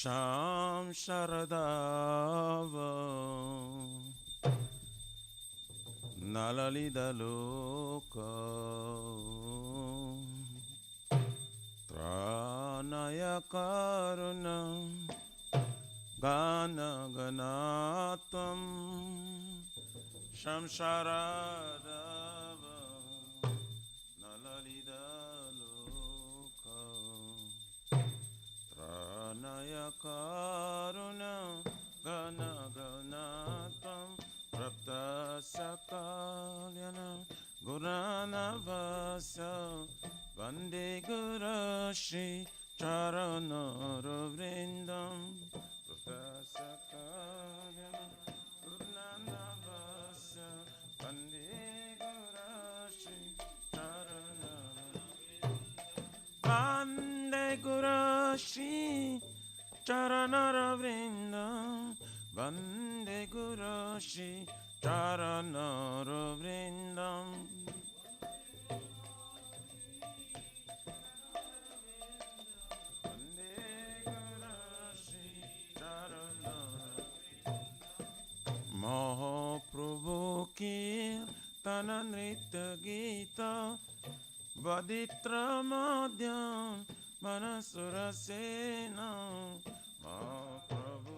Sham Sharadava Nalalida Loka Tranaya Karuna Gana Ganatam Sham Sharadava Nalalida Loka Tranaya Karuna Gana Ganatam Prapta Sakalyana Gurana Vasa Vande Gurashi Charana Vrindam Prapta Sakalyana Gurana Vasa Vande Gurashi Charana Vande Gurashi Charana Vrindam Vande Gurashi Charana Vrindam Vande Gurashi Charana Mahaprabhu Kirtana Nritya Gita Vaditra Madhyam Manasura Sena Mahaprabhu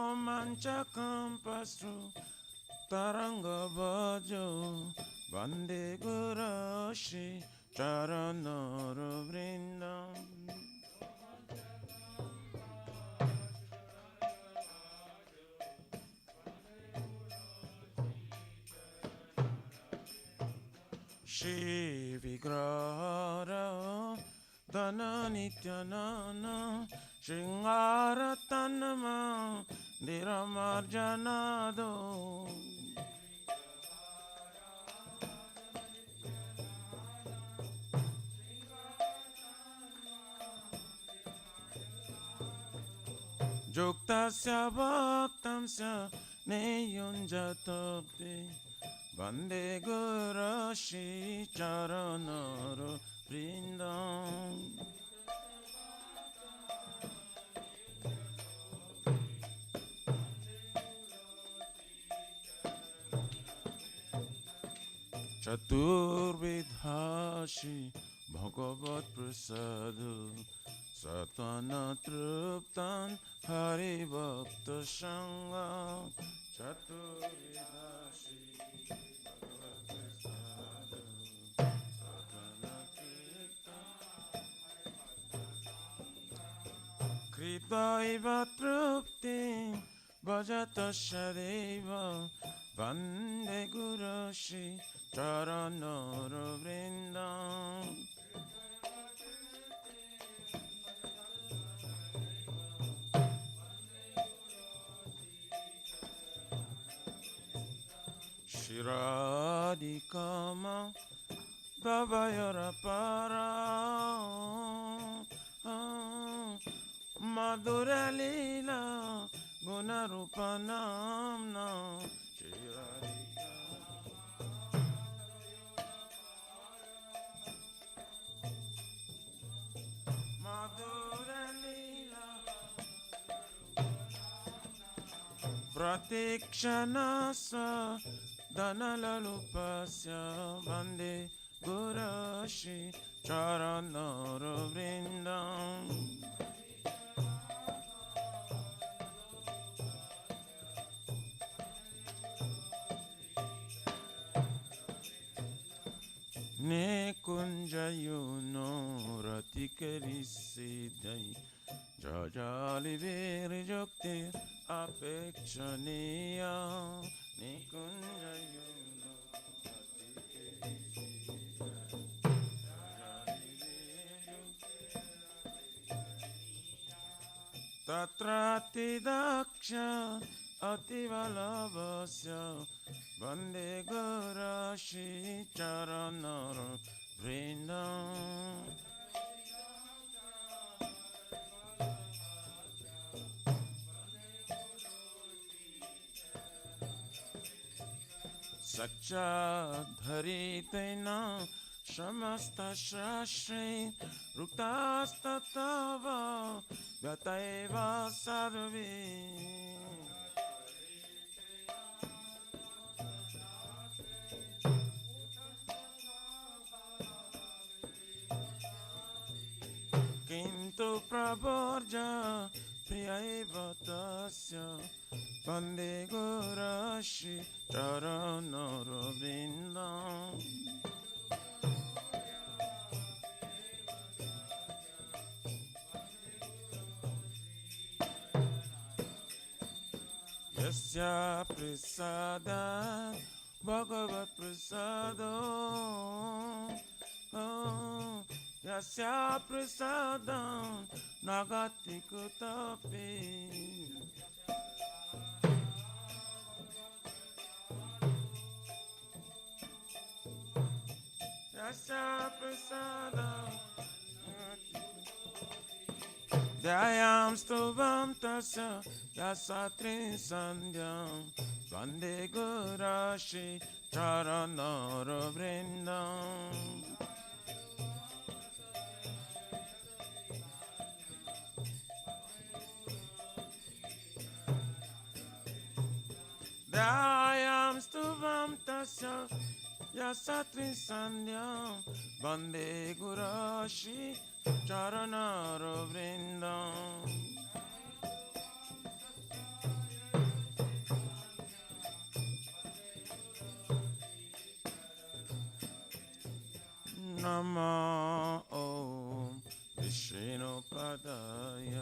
Romanchakam Pastru Taranga Bhajo Vande Gurashi Charana Vrindam Shri Vigrahara Dana Nityanana Shringara Tanama Diramarjanado Juktasya Bhaktamsya Neyunjatabde Vande Gurashi Charana Vrindam Chaturvidhashi Bhagavat Prasadu Satana Truptan Hari Bhakta Sangha Chaturvidhashi Bhagavat Prasadu Satana Truptan Kritaiva Trupti Bhajata Shadeva Vande Gurashi Charana Vrindam Shiradikama Bhavayara Para Madhura Lila Gunarupanamna Madhura Lila Pratikshanasa Dhanalalupasya Vande Gurashi Charana Vrindam Ne kunjayuno ratikari siddhai Jajali viri joktir apekshaniya Ne kunjayuno ratikari siddhai Tatrati daksha ativalavasya Vande Gurashi Charana Vrindam सच्चाधरितेन समस्तशास्त्रे रुक्तास्ततव गतैव सर्वे किन्तु प्रवर्ज प्रियैव तस्य वन्दे गुरश्री चरणरविन्दम् यस्य प्रसादात् भगवत्प्रसादो यस्य प्रसादं नागति कुतपि यस्य प्रसादं ध्यायां स्तुवं तस्य यस्य त्रिसन्ध्यं वन्दे गुरश्री चरणरविन्दम् ध्यायां स्तुवं तस्य यस्य त्रिसन्ध्यं वन्दे गुरश्री चरणरविन्दम् नमो ॐ विष्णुपदाय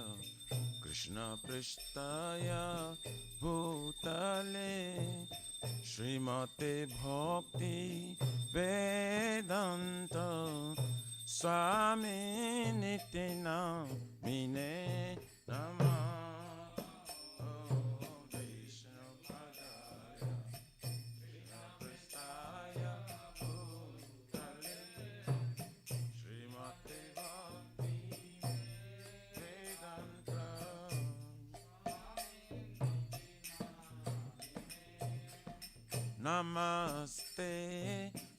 कृष्णपृष्ठाय भूतले श्रीमते भक्ति वेदान्त स्वामी नित्यानन्द नमः नमस्ते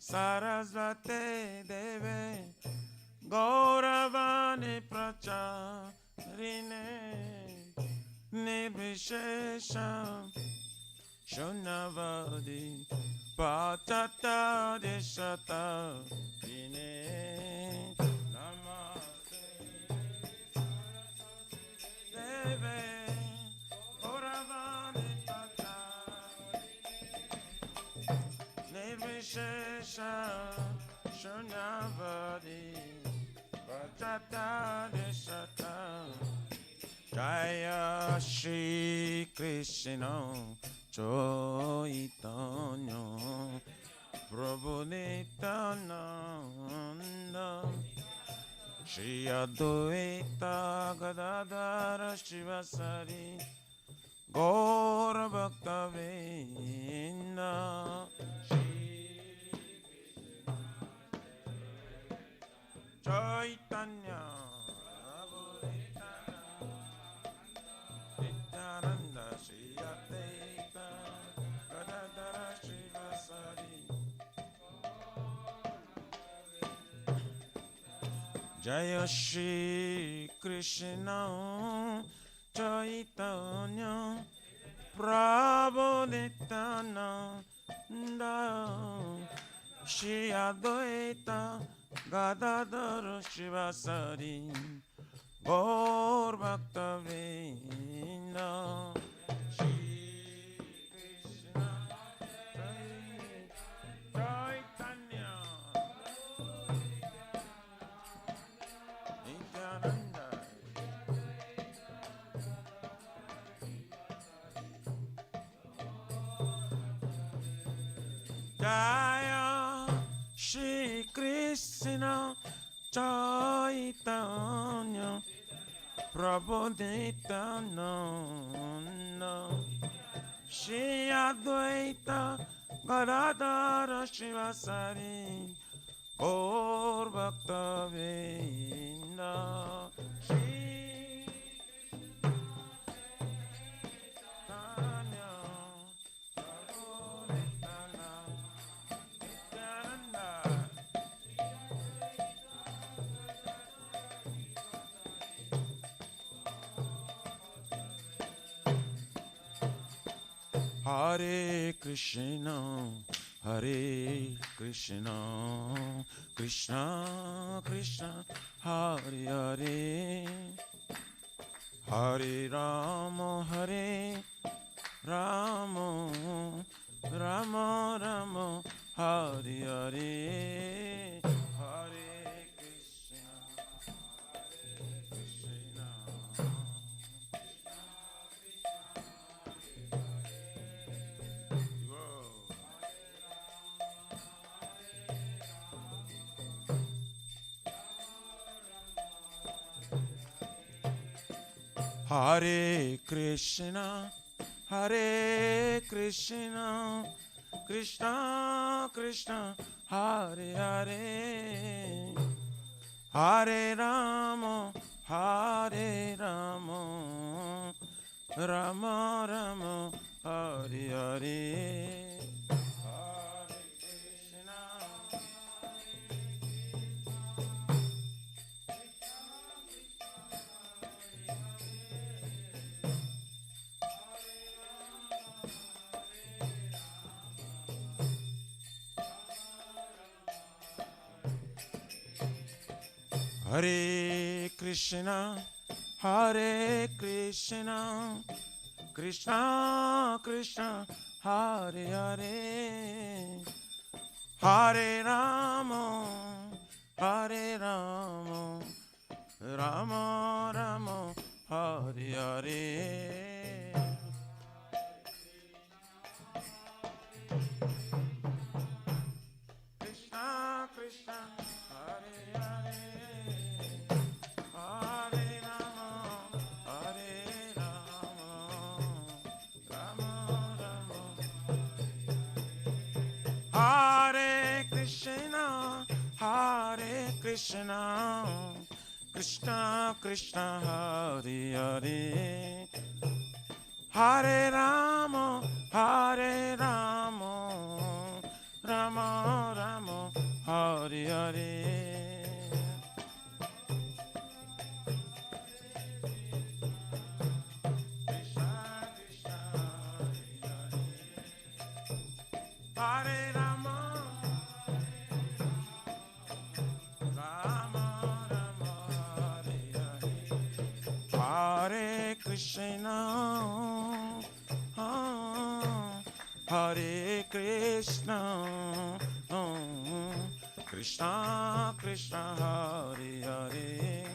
सरस्वते देवे गौरवाणी प्रचारिणे निर्विशेष शून्यवादी पाश्चात्यदेशतारिणे नमस्ते देवे गौरवाणी निर्विशेष शून्यवादी पाश्चात्यदेशता जय श्री कृष्ण चैतन्य प्रभु नित्यानंद श्री अद्वैत गदाधर शिवासादि गौर भक्तवृंद चैतन्य नित्यानंद श्री अद्वैत गदाधर शिवासादि जय श्री कृष्ण चैतन्य प्रभु नित्यानंद श्री अद्वैत गदाधर शिवासादि गौर भक्तवृंद श्री कृष्ण चैतन्य नित्यानंद जय श्री कृष्ण चैतन्य प्रभु नित्यानंद श्री अद्वैत गदाधर शिवासादि गौर भक्तवृंद Shri Hare Krishna, Hare Krishna, Krishna Krishna, Hare Hare, Hare Rama, Hare Rama, Rama Rama, Hare Hare, Hare Krishna, Krishna. Hare Krishna, Hare Krishna, Krishna Krishna, Hare Hare, Hare Rama, Hare Rama, Rama Rama, Hare Hare. Hare Krishna, Hare Krishna, Krishna Krishna, Hare Hare, Hare Rama, Hare Rama, Rama Rama, Hare Hare. Krishna Krishna, Hare Hare, Hare Rama, Hare Rama, Rama Rama, Hare Krishna, Hare Krishna, Krishna Krishna, Hare Hare, Hare Rama, Hare Rama, Rama Rama, Hare Hare. Krishna Krishna, Hare Rama, Rama Rama, Hare Hare, Hare Krishna, Hare Krishna, Krishna Krishna, Hare Hare,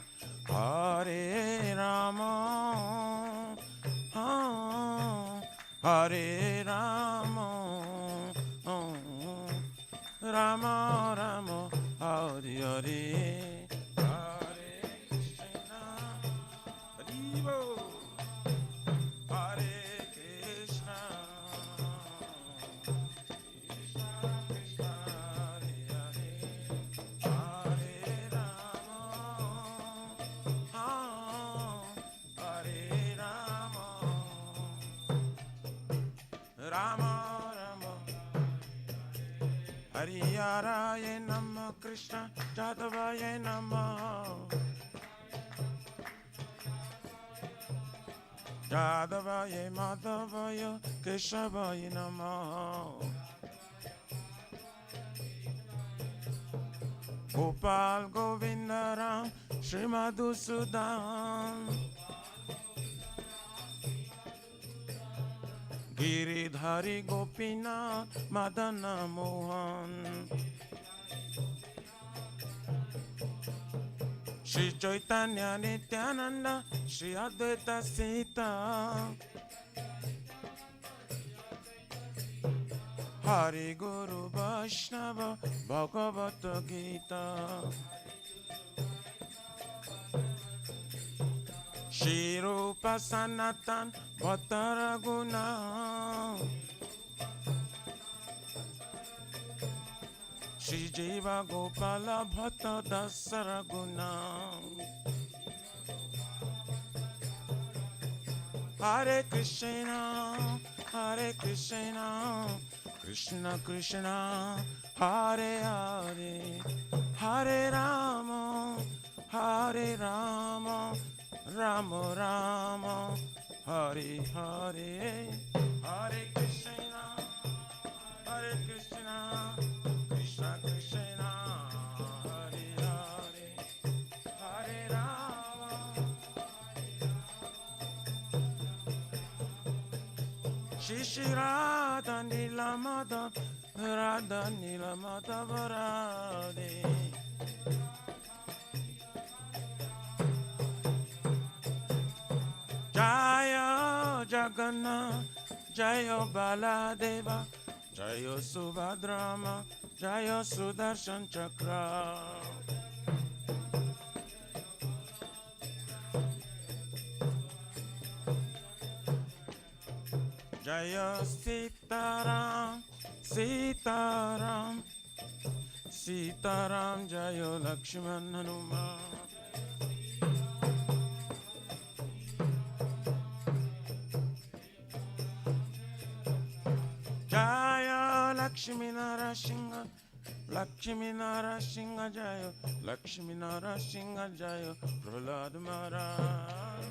Hare Rama, Hare Rama, Rama Rama, Hare Hare, Hare Krishna, Hare Hare Krishna, Krishna Krishna, Hare Hare, Hare Rama, Hare Rama, Rama Rama, Hariyaraya Namah, Krishna Jadavaya Namah, Jadavaya Madhavaya Keshavaya Namah, Gopal Govindaram Shri Madhusudan, Giridhari Gopinath Madana Mohan, Shri Chaitanya Nityananda Shri Advaita Sita, Hari Guru Vaishnava Bhagavata Gita, Shri Rupa Sanatan Bhattaraguna, Shri Jiva Gopala Bhatta Dasaraguna, Hare Krishna, Hare Krishna, Krishna Krishna, Hare Hare, Hare Rama, Hare Rama, Rama Rama, Hare Hare, Hare Krishna, Shri Radha Nila Madhav Radha Nila Madhav Radhe. Jaya Jagannath Jaya Baladeva Jaya Subhadrama Jaya Sudarshan Chakra. Jaya Sitaram Sitaram Sitaram Jaya Lakshman Hanuman. Jaya Lakshmi Narasingha Lakshmi Narasingha Jaya Lakshmi Narasingha Jaya Prahlad Maharaj.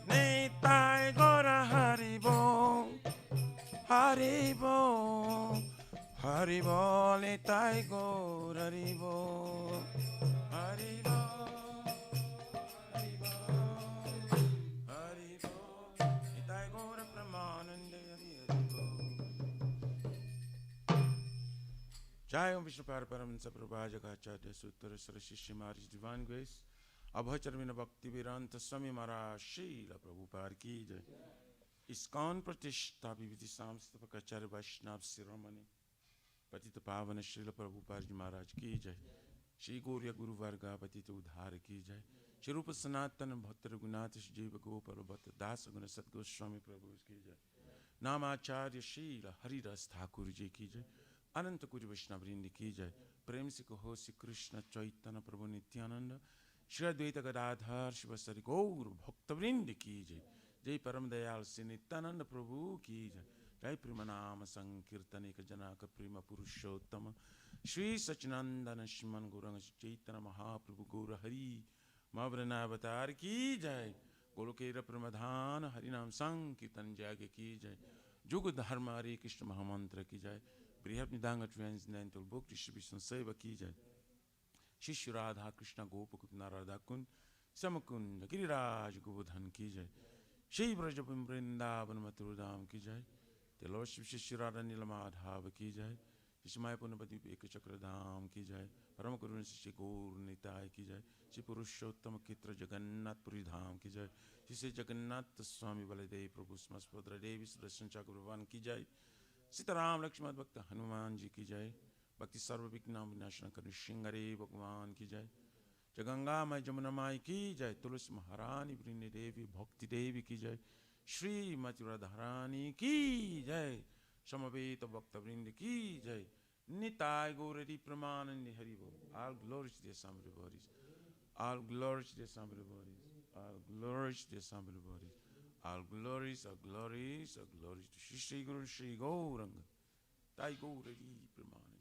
Nitai Gora Haribo Haribo Haribo Nitai Gora Haribo Haribo Jai Om Vishnu Paraparamhansa Prabhupada Jagacharya Sutra Sarashishi Maharaj Divine Grace Abhacharmina Bhakti Vedanta Swami Maharaj Srila Prabhupada Ki Jai ISKCON Pratishta Viviti Samstapakacharya Vaishnav Siramani Patita Pavana Srila Prabhupada Maharaj Ki Jai Shri Gauriya Guru Varga Patita Udhara Ki Jai Shri Rupa Sanatana Bhatta Raghunatha Shri Jiva Gopala Bhatta Dasa Guna Satguru Swami Prabhu Ki Jai Namacharya Srila Haridas Thakur Ji Ki Jai Ananta Kuri Vaishnavrinda Ki Jai Prem Se Kaho Se Krishna Chaitanya Prabhu Nityananda Shri Advaita Gadadhar Shivasari Gaur Bhaktavrinda Ki Jai Jai Param Dayal Se Nityananda Prabhu Ki Jai Jai Premanama Sankirtanika Janaka Prema Purushottama Shri Sachinandana Shriman Gauranga Chaitanya Mahaprabhu Gaura Hari Mavrana Avatar Ki Jai Golokera Pramadhana Harinam Sankirtan Jagya Ki Jai Juga Dharma Hare Krishna Mahamantra Ki Jai Brihad Nidanga Transcendental Book Distribution Seva Ki Jai Shri Radha Krishna Gopakutna Radha Kun Samakunda Giriraj Govardhan Ki Jai Shri Brajapim Vrindavan Mathurudam Ki Jai The Lordship Shri Radha Nilamadhava Ki Jai Shri Maya Punapati Eka Chakradham Ki Jai Paramakurun Shri Gaur Nitai Ki Jai Shri Purushottama Kitra Jagannath Puri Dham Ki Jai Shri Jagannath Swami Baladev Prabhu Smaspadra Devi Sudarshan Chakravartin Ki Jai Sitaram Lakshman Bhakta Hanuman Ji Ki Jai Bhakti Sarva Viknam Vinashana Karni Shingare Bhagwan Ki Jai Jaganga Mai Jamuna Mai Ki Jai Tulsi Maharani Vrindi Devi Bhakti Devi Ki Jai Shri Mati Radharani Ki Jai Samaveta Bhakta Vrindi Ki Jai Nitai Gaurari Pramanandi Haribo. All glory to the Assembly bodies. All glory to the Assembly bodies. All glory to the Assembly bodies. All glories, all glories, all glories to Shri Shri Guru Shri Gauranga. Tai Gaurari Pramanandi.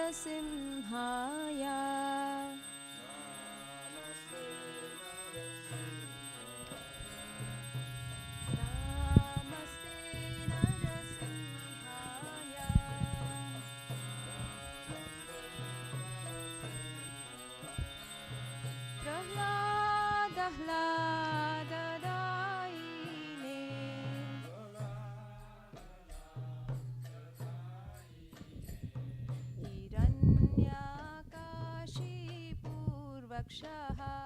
Simhaya Namaste Narasimhaya Prahlada Hlada Daine Hiranyakashipurvakshaha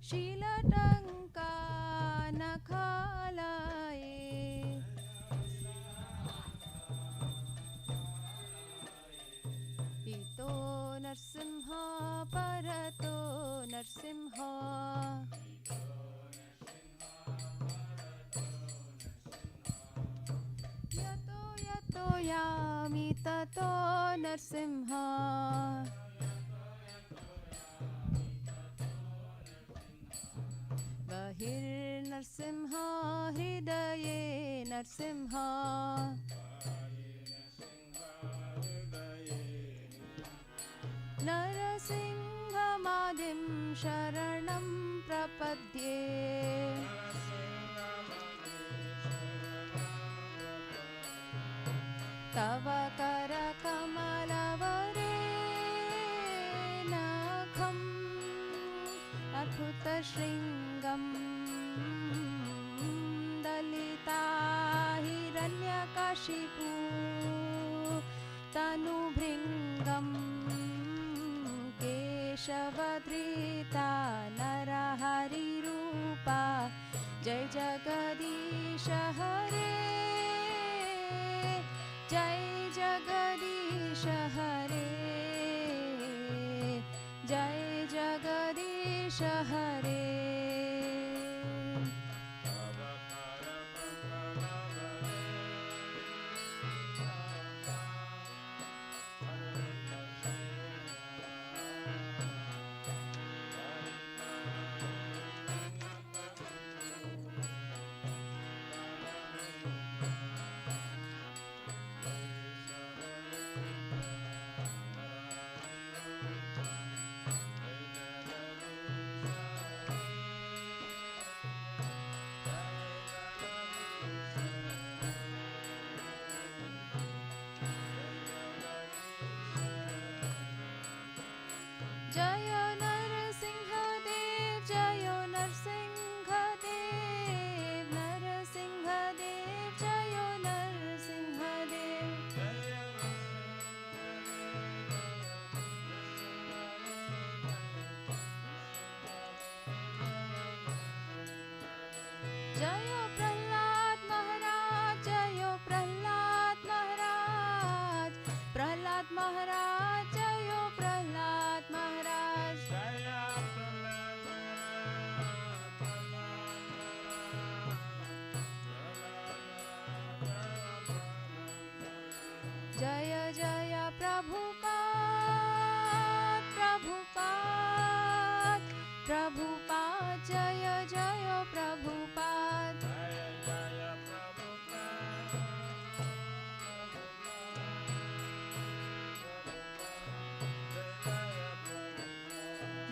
Shilatanka Nakhalaye Ito Narsimha Parato Narsimha यामि ततो नरसिंह बहिर्नरसिंह हृदये नरसिंह नरसिंहमादिं शरणं प्रपद्ये तव करकमलवरेणखम् अद्भुतशृङ्गं दलिता हिरण्यकशिपु तनुभृङ्गं केशवधृता नरहरिरूपा जय जगदीश हरे जय जगदीश हरे जय जगदीश हरे जय नरसिंहदेव जय नरसिंहदेव नरसिंहदेव जय नरसिंहदेव जय प्रहलाद महाराज जय प्रहलाद महाराज प्रहलाद महाराज जय प्रहलाद महाराज जय जय प्रभुपाद प्रभुपाद प्रभुपाद जय जय प्रभुपाद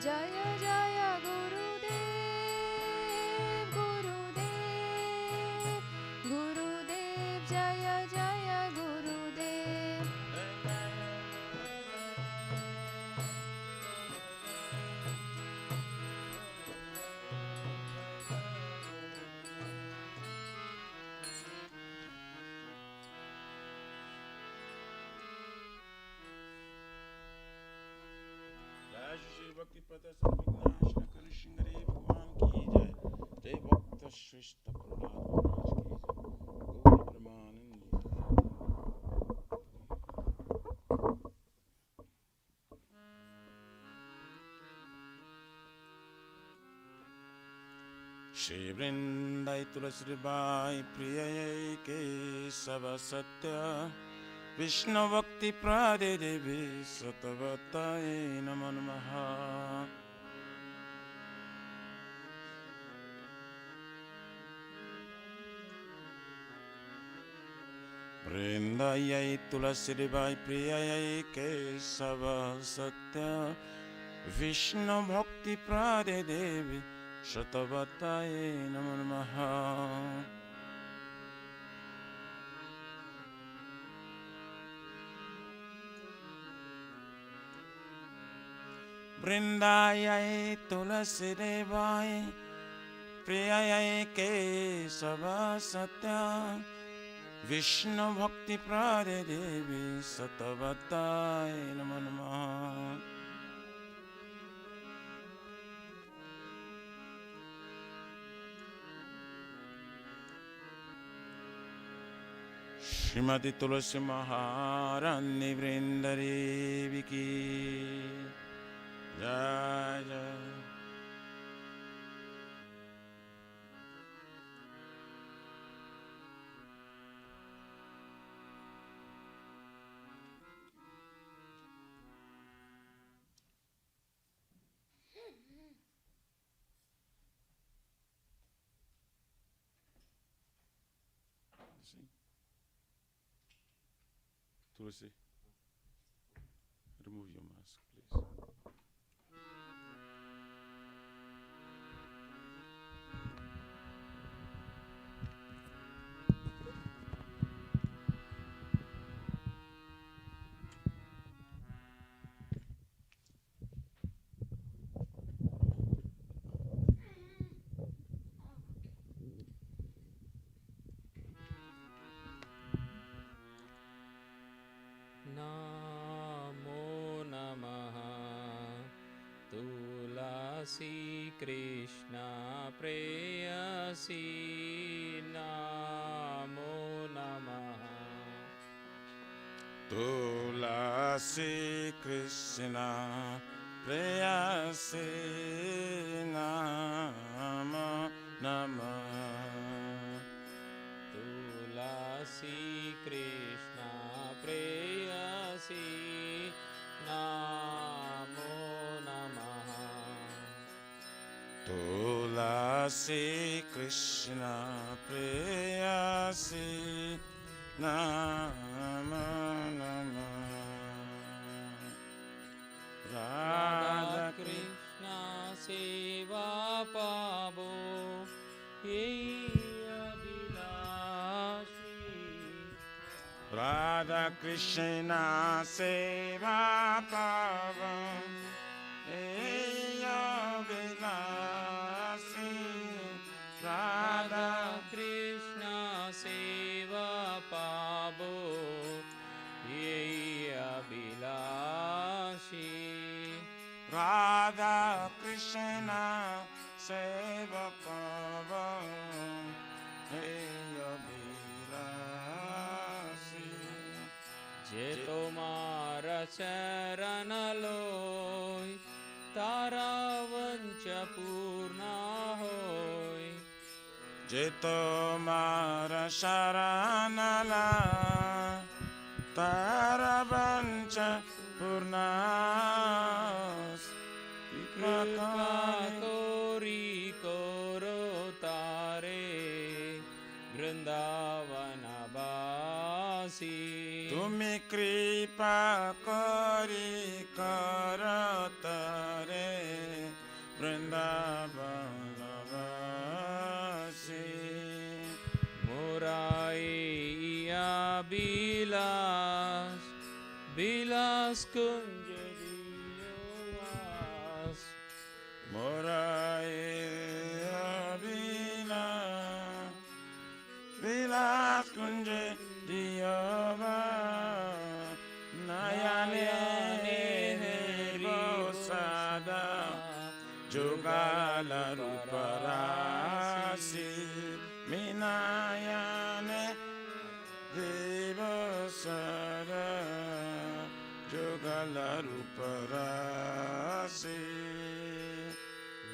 जय जय गुरुदेव गुरुदेव गुरुदेव जय जय गुरुदेव जय श्री भक्ति पद सर्वविघ्नाश नकर श्रृंगरे भगवान की जय जय भक्त श्रेष्ठ प्रहलाद महाराज की जय गौर ब्रह्मानंद श्री वृंदाई तुलसी बाई प्रिय केशव सत्य विष्णु भक्ति प्रादे देवी सतवताय नमो नमः वृंदाई तुलसी बाई प्रिय केशव सत्य विष्णु भक्ति प्रादे देवी सतवताय नमो नमः वृंदाय तुलसी देवाय प्रियाय केशव सत्य विष्णु भक्ति प्रादे देवी सतवताय नमो नमः श्रीमती तुलसी महारानी वृंददेवी की जय जय sing. Tulsi, remove your mask, please. Namo Namaha Tulasi Krishna Preyasi Namo Namaha Tulasi Krishna Preyasi Namo Namah. Tulasi Krishna Preyasi Namo Namaha Tulasi Krishna Preyasi Namo Namah. Radha Krishna Seva Pavo Yei Abhilashi Radha Krishna Seva Pavam Eyavilasi. Radha Krishna Seva Pavo Yei Abhilashi Radha Krishna Seva Pavam Eyavilasi. Je tomara charanaloy tara vancha purna hoy Jito Mara Sharanala Taravancha Purnas kripa kori koro tare vrindavana basi Tumi Kripa Kori Karatare Vrindavanavasi. Moraiya Bilas Bilas Kunjariyas Moraya Vilas Kunje Diyava Nayane Bosada Jugala Ruparasi Minayane Devasada Jugala Ruparasi.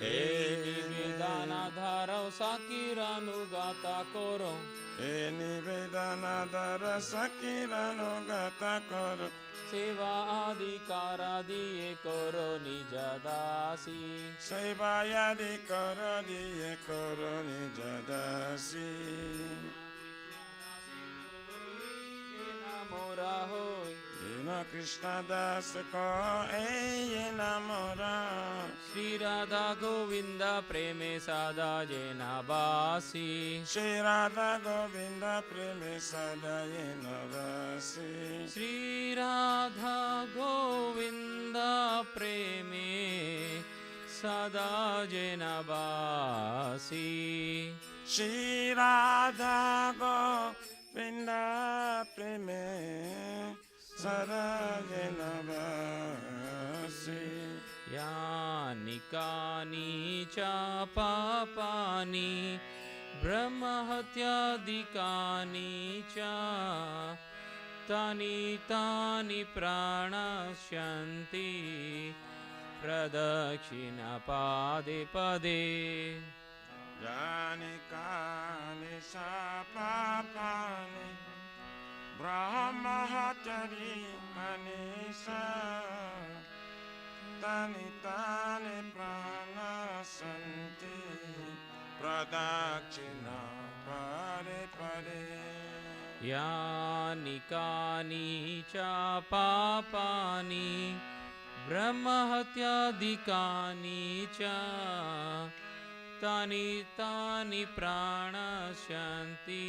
Nivedana dharau sakiranu gata koro Nivedana Dara Sakirano Gata Koro Seva adhikara diye koro nijadasi Sevayadi Koro Diye Koro Nijadasi. Namora hoy Dina Krishna Das Ko Enamora. Shri Radha Govinda Preme Sada Jena Basi Shri Radha Govinda Preme Sadayena Vasi. Shri Radha Govinda Preme Sada Jena Basi Shri Radha Govinda Preme Sadayena Vasi. Yani Kani Cha Papani Brahmahatyadikani Cha Tani Tani Pranasyanti Pradakshina Pade Pade Yani Kani Sapapani Brahma Hatari Kanisa Tani Tani Prana Santi Pradakshina Pade Pade यानि कानि च पापानि ब्रह्महत्यादिकानि च तानि तानि प्रणश्यन्ति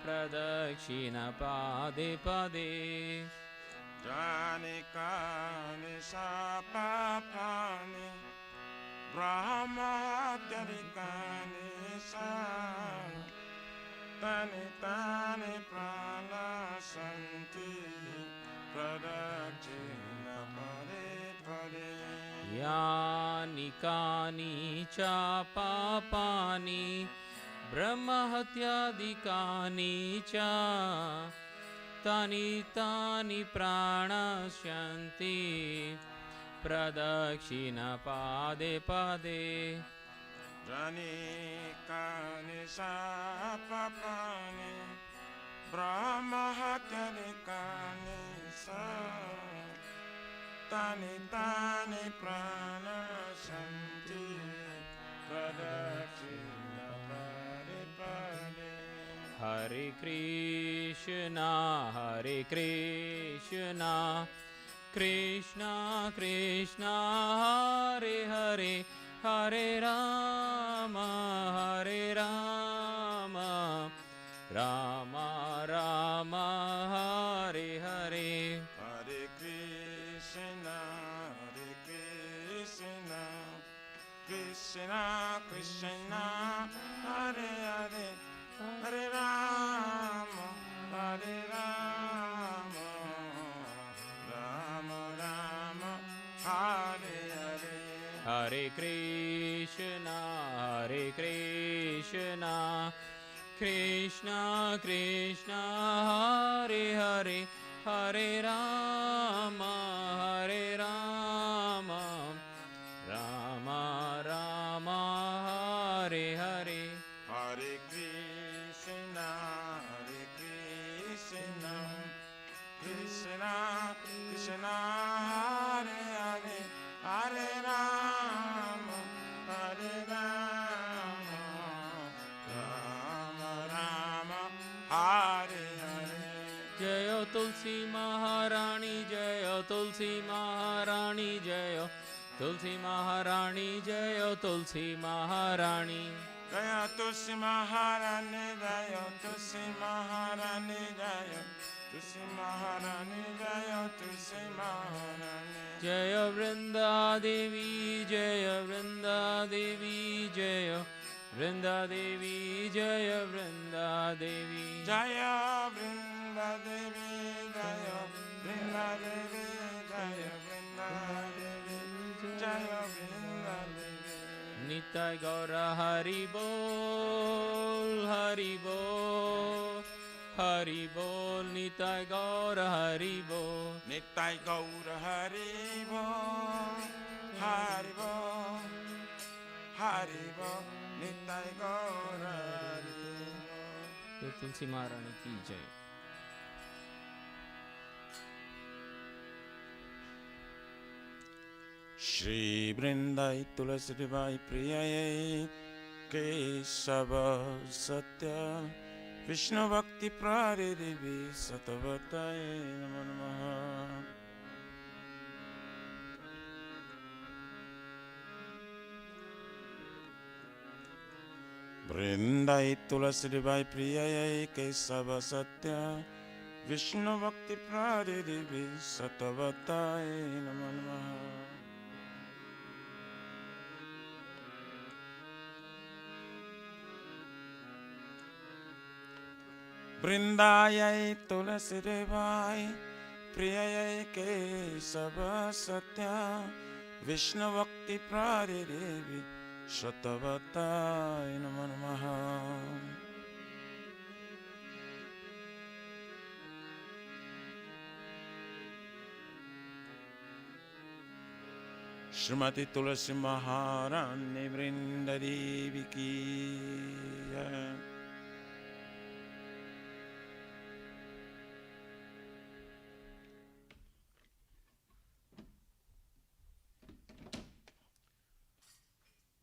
प्रदक्षिणपादे पदे यानि कानि च पापानि ब्रह्महत्यादिकानि च तानि तानि प्रणश्यन्ति प्रदक्षिणपादे पदे यानि कानि च पापानि ब्रह्महत्यादिकानि च तानि तानि प्रणश्यन्ति प्रदक्षिणपादे पदे यानि कानि च पापानि ब्रह्महत्यादिकानि च तानि तानि प्रणश्यन्ति प्रदक्षिणपादे पदे Hare Krishna Krishna Krishna Hare Hare Hare Rama Rama Rama Hare Hare Hare Krishna Krishna Krishna Hare Hare Hare Rama Rama Rama Hare Hare Hare Krishna Krishna Krishna Hare Hare Hare Rama Rama Rama Hare Hare Hare Krishna Krishna Krishna Hare Hare Hare Rama Rama Hare Hare Jayo Tulsi Maharani Jayo Tulsi Maharani Jayo Tulsi Maharani Jayo Tulsi Maharani Jaya Tulsi Maharani Jaya Tulsi Maharani Jaya Tulsi Maharani Jaya Tulsi Maharani Jaya Vrinda Devi Jaya Vrinda Devi Jaya Vrinda Devi Jaya Vrinda Devi Jaya Vrinda Devi Jaya Vrinda Devi Jaya Vrinda Devi Jaya Vrinda Devi Nitai Gaura Hari Bol Hari Bol Hari Bol Nitai Gaura Hari Bol Nitai Gaura Hari Bol Hari Bol Hari Bol Nitai Gaura Hari Bol Tulsi Maharani ki jai. Shri Vrindai Tulasi Devai Priyaye Kesava Satya Vishnu Bhakti Praridevi Satavataye Namo Namaha Vrindai Tulasi Devai Priyaye Kesava Satya Vishnu Bhakti Praridevi Satavataye Namo Namaha Vrindayai Tulasi Devai Priyayai Kesava Satya Vishnu Bhakti Praridevi Satavataye Namo Namaha Srimati Tulasi Maharani Vrinda Devi ki jai.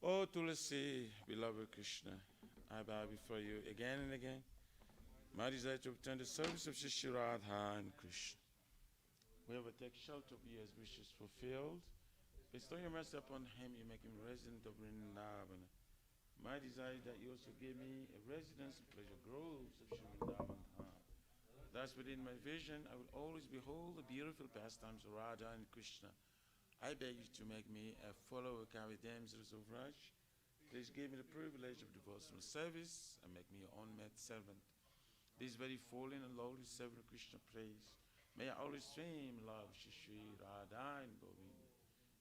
Oh Tulasi, beloved Krishna, I bow before you again and again My desire to obtain the service of Shri Radha and Krishna. Whoever takes shelter of you has wishes fulfilled. Bestow your mercy upon him, you make him resident of Vrindavan. My desire is that you also give me a residence in pleasure groves of Shri Vrindavan Dham. Thus within my vision, I will always behold the beautiful pastimes of Radha and Krishna. I beg you to make me a follower of Kavi damsels of Raj. Please give me the privilege of devotional service and make me your unmet servant. This very fallen and lowly servant of Krishna praise. May I always stream love Shri Radha and Govinda.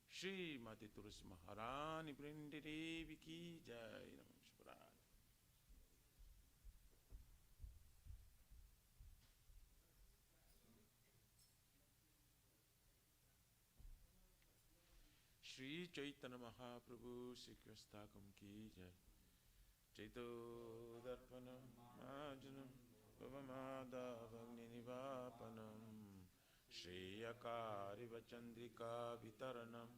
Shri Mati Tulsi Maharani Brindi Devi Ki Jai. Namaskar. Shri Chaitanya Mahaprabhu Shri Krishna Ki Jai. Chaito Darpanam Ajanam Bhavamadavangi Nivapanam Shri Akari Vachandrika Vitaranam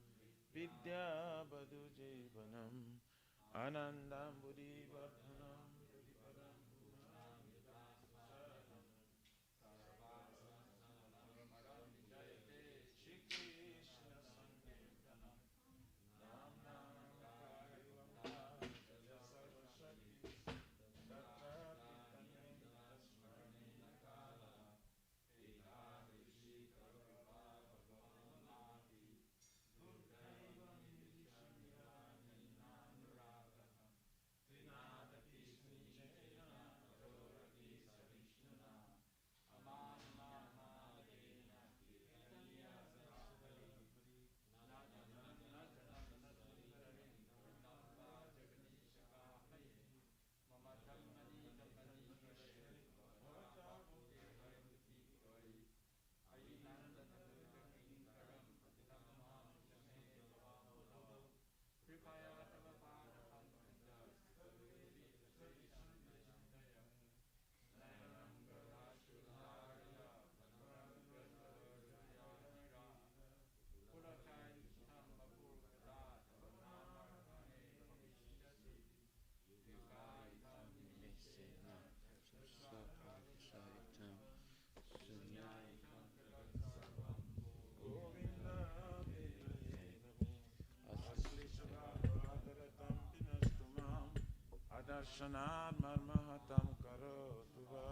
Vidya Badhu Jeevanam Anandam Buddhi Vardhanam Darshanad marmahatam karotuva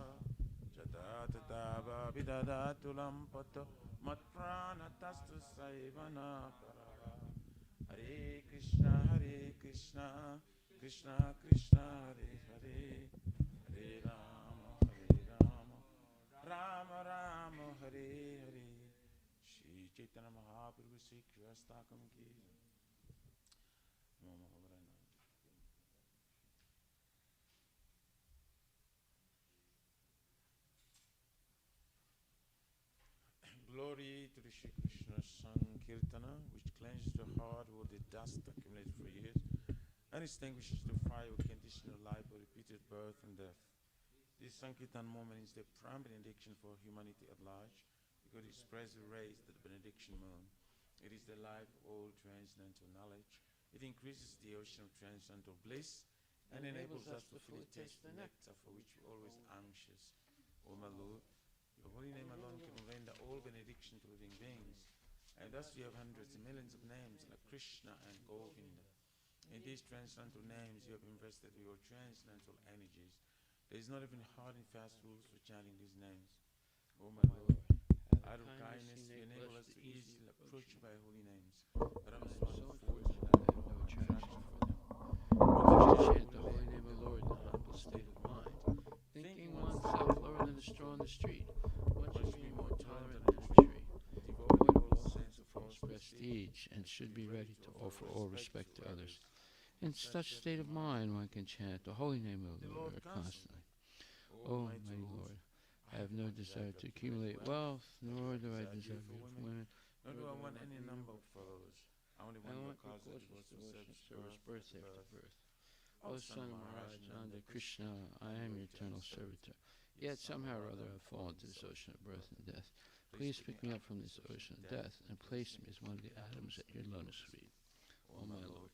Jatatata vidadatulam pato matpranatastu saivana parava Hare Krishna Krishna Krishna Hare Hare Hare Rama Rama Rama Hare Hare Shri Chaitanya Mahaprabhu Shri Krishna Ki Glory to the Shri Krishna Sankirtana, which cleanses the heart with the dust accumulated for years and extinguishes the fire of conditional life of repeated birth and death. This Sankirtan moment is the prime benediction for humanity at large because it spreads the rays of the benediction moon. It is the life of all transcendental knowledge. It increases the ocean of transcendental bliss and enables us to fully taste the nectar for which we are always anxious. O my Lord, your holy name alone can render all benediction to living beings. And thus you have hundreds and millions of names like Krishna and Govinda. In these transcendental names you have invested with your transcendental energies. There is not even hard and fast rules for chanting these names. O my Lord, out of kindness you enable us to easily approach you by holy names. But I'm so unfortunate that I have no attraction for them. One should chant the holy name of the Lord in a humble state of mind, thinking oneself lower than the straw in the street. One should be more tolerant than a tree, devoid of all sense of false prestige, and should be ready to offer all respect to others. In such state of mind, one can chant the holy name of the Lord constantly. O mighty Lord, I have no desire to accumulate wealth, nor do I desire beautiful women, nor do I want any number of followers. I only want your cause of service birth after birth. O son of Maharaj Nanda Krishna, I am your eternal servitor. Yet somehow or other I have fallen to this ocean of birth and death. Please pick me up from this ocean of death and place me as one of the atoms at your lotus feet. O my Lord,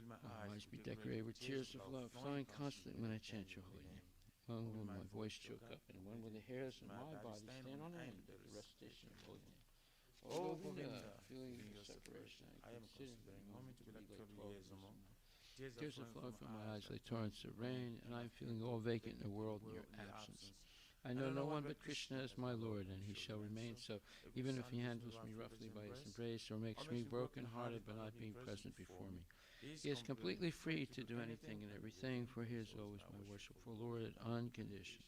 my eyes be decorated with tears of love, flowing constantly when I chant your holy name. When will my voice choke up, and when will the hairs in my body stand on end at the recitation of holy name? Oh, Govinda, feeling your separation, I am considering the moment to be like 12 years or more. Tears are flowing from my eyes like torrents of rain, and I am feeling all vacant in the world in your absence. I know no one but Krishna is my Lord, and he shall remain so, even if he handles me roughly by his embrace, or makes me broken-hearted by not being present before me. He is completely free to do anything and everything, for he is always my worshipful Lord unconditionally.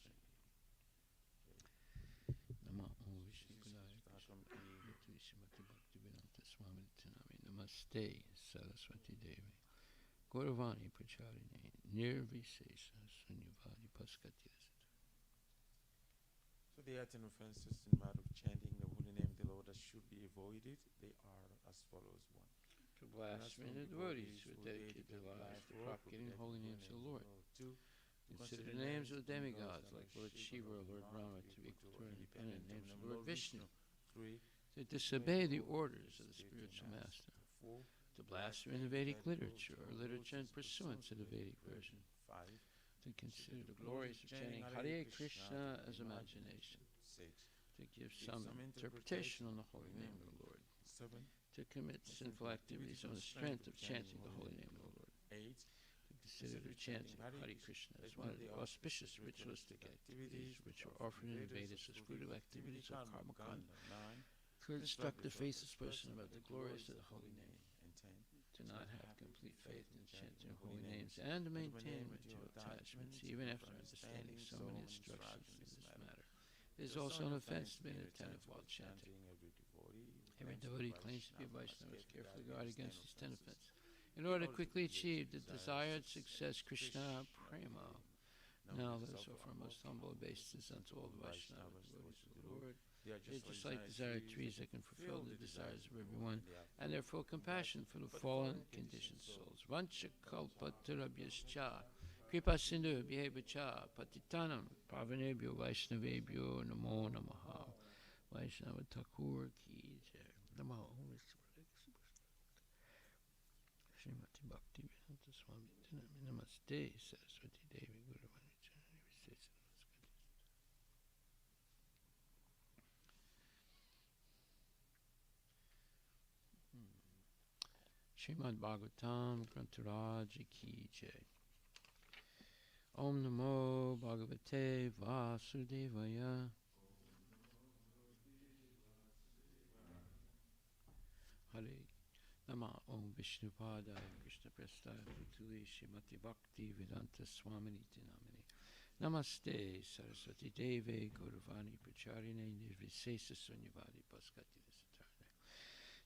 Namaste, Saraswati Devi. Gauravani Pacharine, Nirvisesa, Sunyavadi Paskati. So the 18 offenses in matter of chanting the holy name of the Lord that should be avoided, they are as follows. 1. To blaspheme the devotees who dedicate their lives to propagating the holy names of the Lord. 2. Consider the names of the demigods like Lord Shiva or Lord Brahma to be equal to independent names of Lord Vishnu. 3. To disobey the orders of the spiritual master. 4. To blaspheme the Vedic literature or literature in pursuance of the Vedic version. 5. To consider the glories of chanting Hare Krishna as imagination. 6. To give some interpretation on the holy name of the Lord. 7. To commit sinful activities on the strength of chanting the holy name of the Lord. 8. To consider the chanting Hare Krishna as one of the auspicious ritualistic activities which are offered in the Vedas as fruit of activities of karma kanda. 9. To instruct the faithless person about the glories of the holy name. And 10. To not have complete faith in chanting holy names and to maintain material attachments even after understanding so many instructions in this matter. It is also an offense to be inattentive while chanting. Every devotee claims to be a Vaishnava is carefully guard against these 10 offenses. In order to quickly achieve the desired success, Krishna Prema. Now let us offer our most humble obeisances unto all the Vaishnava devotees of the Lord. They are just like desired trees that can fulfill the desires of everyone, and they are full of compassion for the fallen, conditioned souls. Vancha kalpa tarabhyascha, kripa sindhu bhyevacha, patitanam, pavanebhyo vaishnavebhyo namo namaha. Vaishnava Thakur ki jai. Namaha. Srimati Bhakti Vedanta Swami Tinami. Namaste, Saraswati Devi Gauravani Chanani Visesa. Srimad Bhagavatam Grantaraj ki jai. Om Namo Bhagavate Vasudevaya. Hare Nama Om Vishnupadaya Krishna Prestaya Putuli Srimati Bhakti Vedanta Swaminiti Namini. Namaste Saraswati Deve Gauravani Pacharine Nirvisesa Sunyavadi Paskati Visatarne.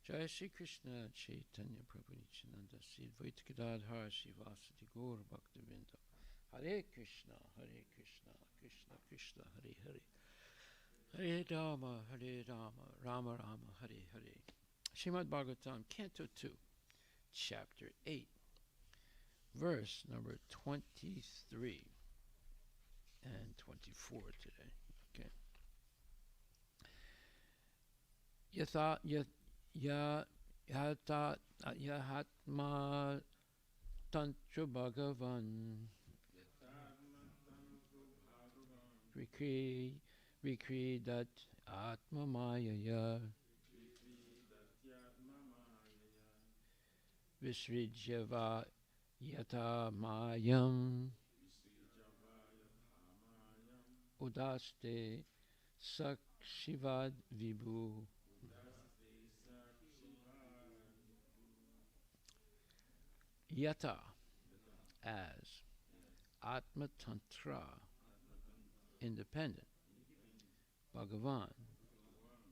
Jaya Shri Krishna Chaitanya Prabhu Nityananda Sri Advaita Gadadhar Shivasati Gaur Bhaktavinda. Hare Krishna, Krishna Krishna, Hare Hare. Hare Rama, Rama Rama, Hare Hare. Srimad Bhagavatam, Canto 2, Chapter 8, verse number 23 and 24 today. Okay. Yahatma Tantra Bhagavan Vikridat Atma Mayaya Visrijava Yata Mayam Udaste Sakshivad Vibhu. Yata, as Atma Tantra, independent, Bhagavan,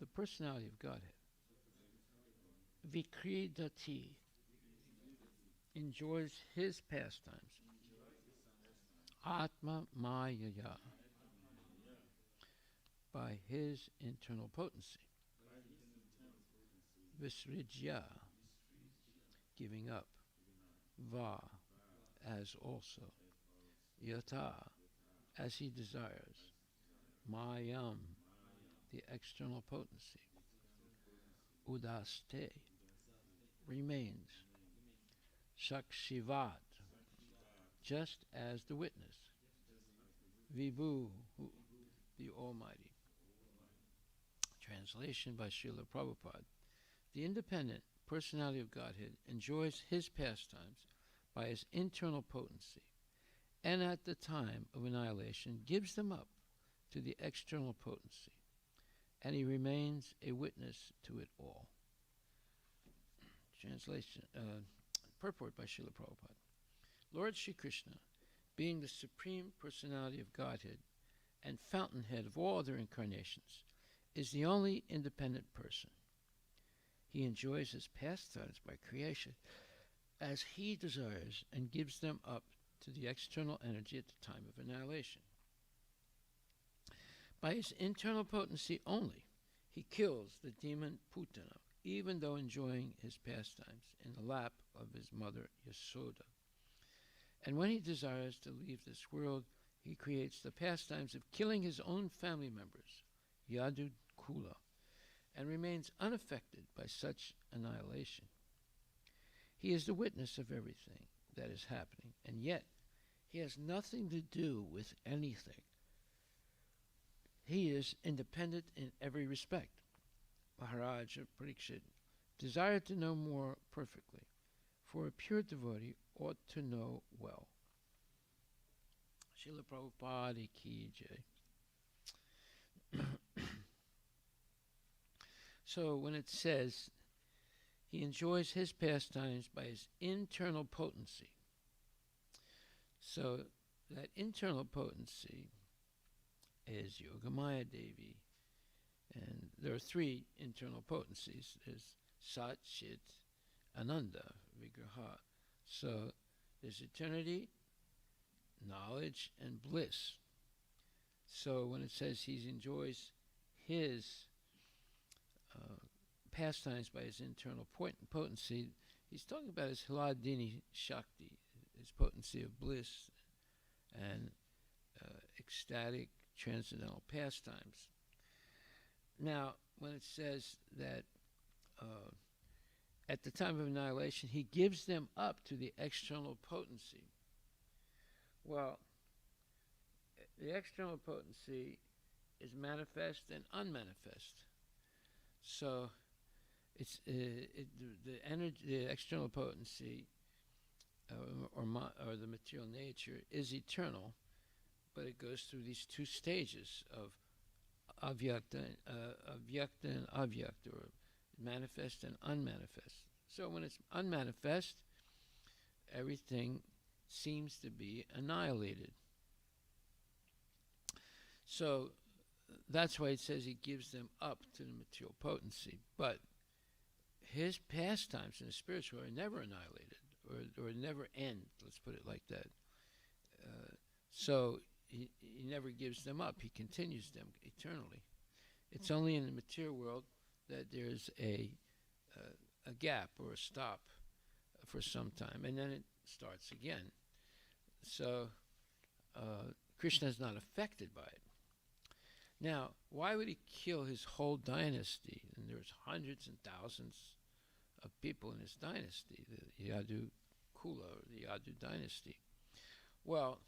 the personality of Godhead, Vikridati, enjoys his pastimes, Atma Mayaya, by his internal potency, Visrijya, giving up, Va, as also, Yata, as he desires, Mayam, the external potency, Udaste, remains, Sakshivat, just as the witness, Vibhu, the Almighty. Translation by Srila Prabhupada. The independent personality of Godhead enjoys his pastimes by his internal potency, and at the time of annihilation gives them up to the external potency, and he remains a witness to it all. Translation, purport by Srila Prabhupada. Lord Sri Krishna, being the supreme personality of Godhead and fountainhead of all other incarnations, is the only independent person. He enjoys his pastimes by creation as he desires and gives them up to the external energy at the time of annihilation. By his internal potency only, he kills the demon Putana, even though enjoying his pastimes in the lap of his mother Yasoda. And when he desires to leave this world, he creates the pastimes of killing his own family members, Yadu Kula, and remains unaffected by such annihilation. He is the witness of everything that is happening, and yet he has nothing to do with anything. He is independent in every respect. Maharaja Parikshit desired to know more perfectly, for a pure devotee ought to know well. Srila Prabhupada Ki Jai. So when it says he enjoys his pastimes by his internal potency, so that internal potency is Yogamaya Devi, and there are three internal potencies. There's Sat, Chit, Ananda, Vigraha. So there's eternity, knowledge, and bliss. So when it says he enjoys his pastimes by his internal potency, he's talking about his Hladini Shakti, his potency of bliss and ecstatic transcendental pastimes. Now, when it says that at the time of annihilation, he gives them up to the external potency. Well, the external potency is manifest and unmanifest. So, it's the energy, the external potency, or the material nature is eternal, but it goes through these two stages of avyakta and avyakta, or manifest and unmanifest. So when it's unmanifest, everything seems to be annihilated. So that's why it says he gives them up to the material potency. But his pastimes in the spiritual are never annihilated, or never end, let's put it like that. So he never gives them up. He continues them eternally. It's only in the material world that there's a gap or a stop for some time, and then it starts again. So Krishna is not affected by it. Now, why would he kill his whole dynasty? And there's hundreds and thousands of people in his dynasty, the Yadu Kula, or the Yadu dynasty. Well,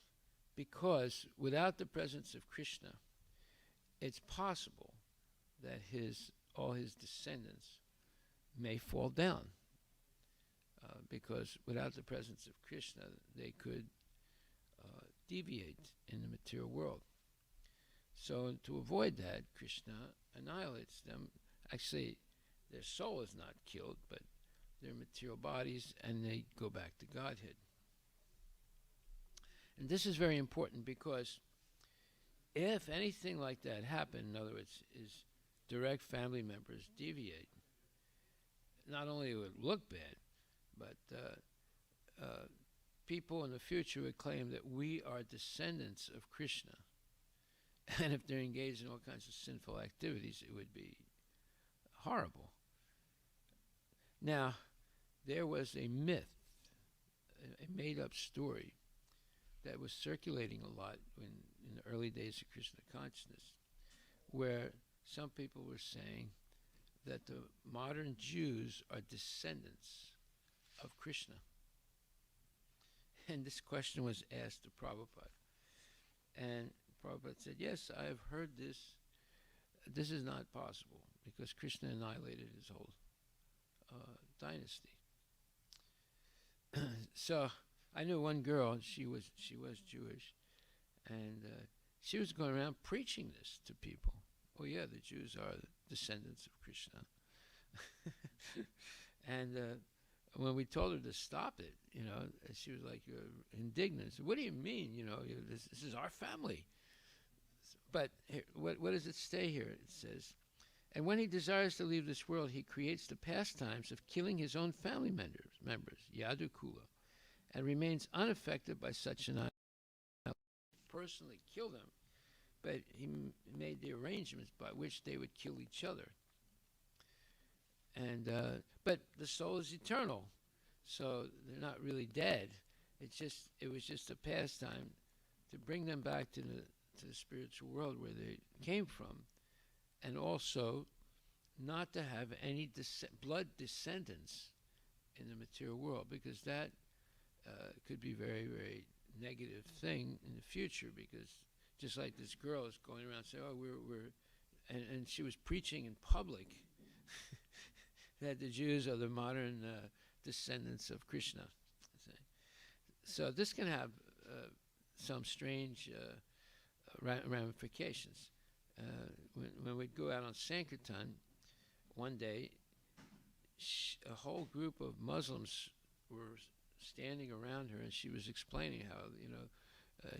because without the presence of Krishna, it's possible that all his descendants may fall down, because without the presence of Krishna, they could deviate in the material world. So to avoid that, Krishna annihilates them. Actually, their soul is not killed, but their material bodies, and they go back to Godhead. And this is very important, because if anything like that happened, in other words, is direct family members deviate, not only would it look bad, but people in the future would claim that we are descendants of Krishna. And if they're engaged in all kinds of sinful activities, it would be horrible. Now, there was a myth, a made-up story, that was circulating a lot in the early days of Krishna consciousness, where some people were saying that the modern Jews are descendants of Krishna. And this question was asked to Prabhupada. And Prabhupada said, yes, I have heard this. This is not possible because Krishna annihilated his whole dynasty. So I knew one girl. She was Jewish, and she was going around preaching this to people. Oh yeah, the Jews are the descendants of Krishna. And when we told her to stop it, she was like indignant. Said, what do you mean? This is our family. But here, what does it say here? It says, and when he desires to leave this world, he creates the pastimes of killing his own family members, Yadu Kula, and remains unaffected by such an personally kill them, but he made the arrangements by which they would kill each other. And but the soul is eternal, so they're not really dead. It was just a pastime to bring them back to the spiritual world where they came from, and also not to have any blood descendants in the material world, because that could be very, very negative thing in the future. Because just like this girl is going around saying, "Oh, we're," and she was preaching in public that the Jews are the modern descendants of Krishna. So this can have some strange ramifications. When we'd go out on Sankirtan, one day, a whole group of Muslims were standing around her, and she was explaining how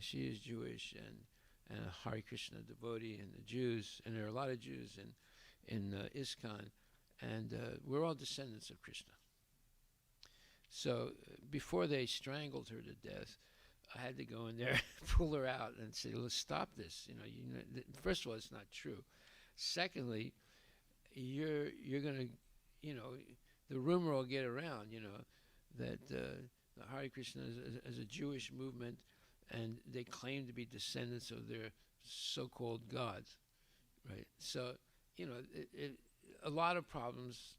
she is Jewish and a Hare Krishna devotee, and the Jews, and there are a lot of Jews in ISKCON, and we're all descendants of Krishna. So before they strangled her to death, I had to go in there, pull her out, and say, "Let's stop this." First of all, it's not true. Secondly, you're going to, the rumor will get around, that the Hare Krishna is a Jewish movement, and they claim to be descendants of their so-called gods, right? So, a lot of problems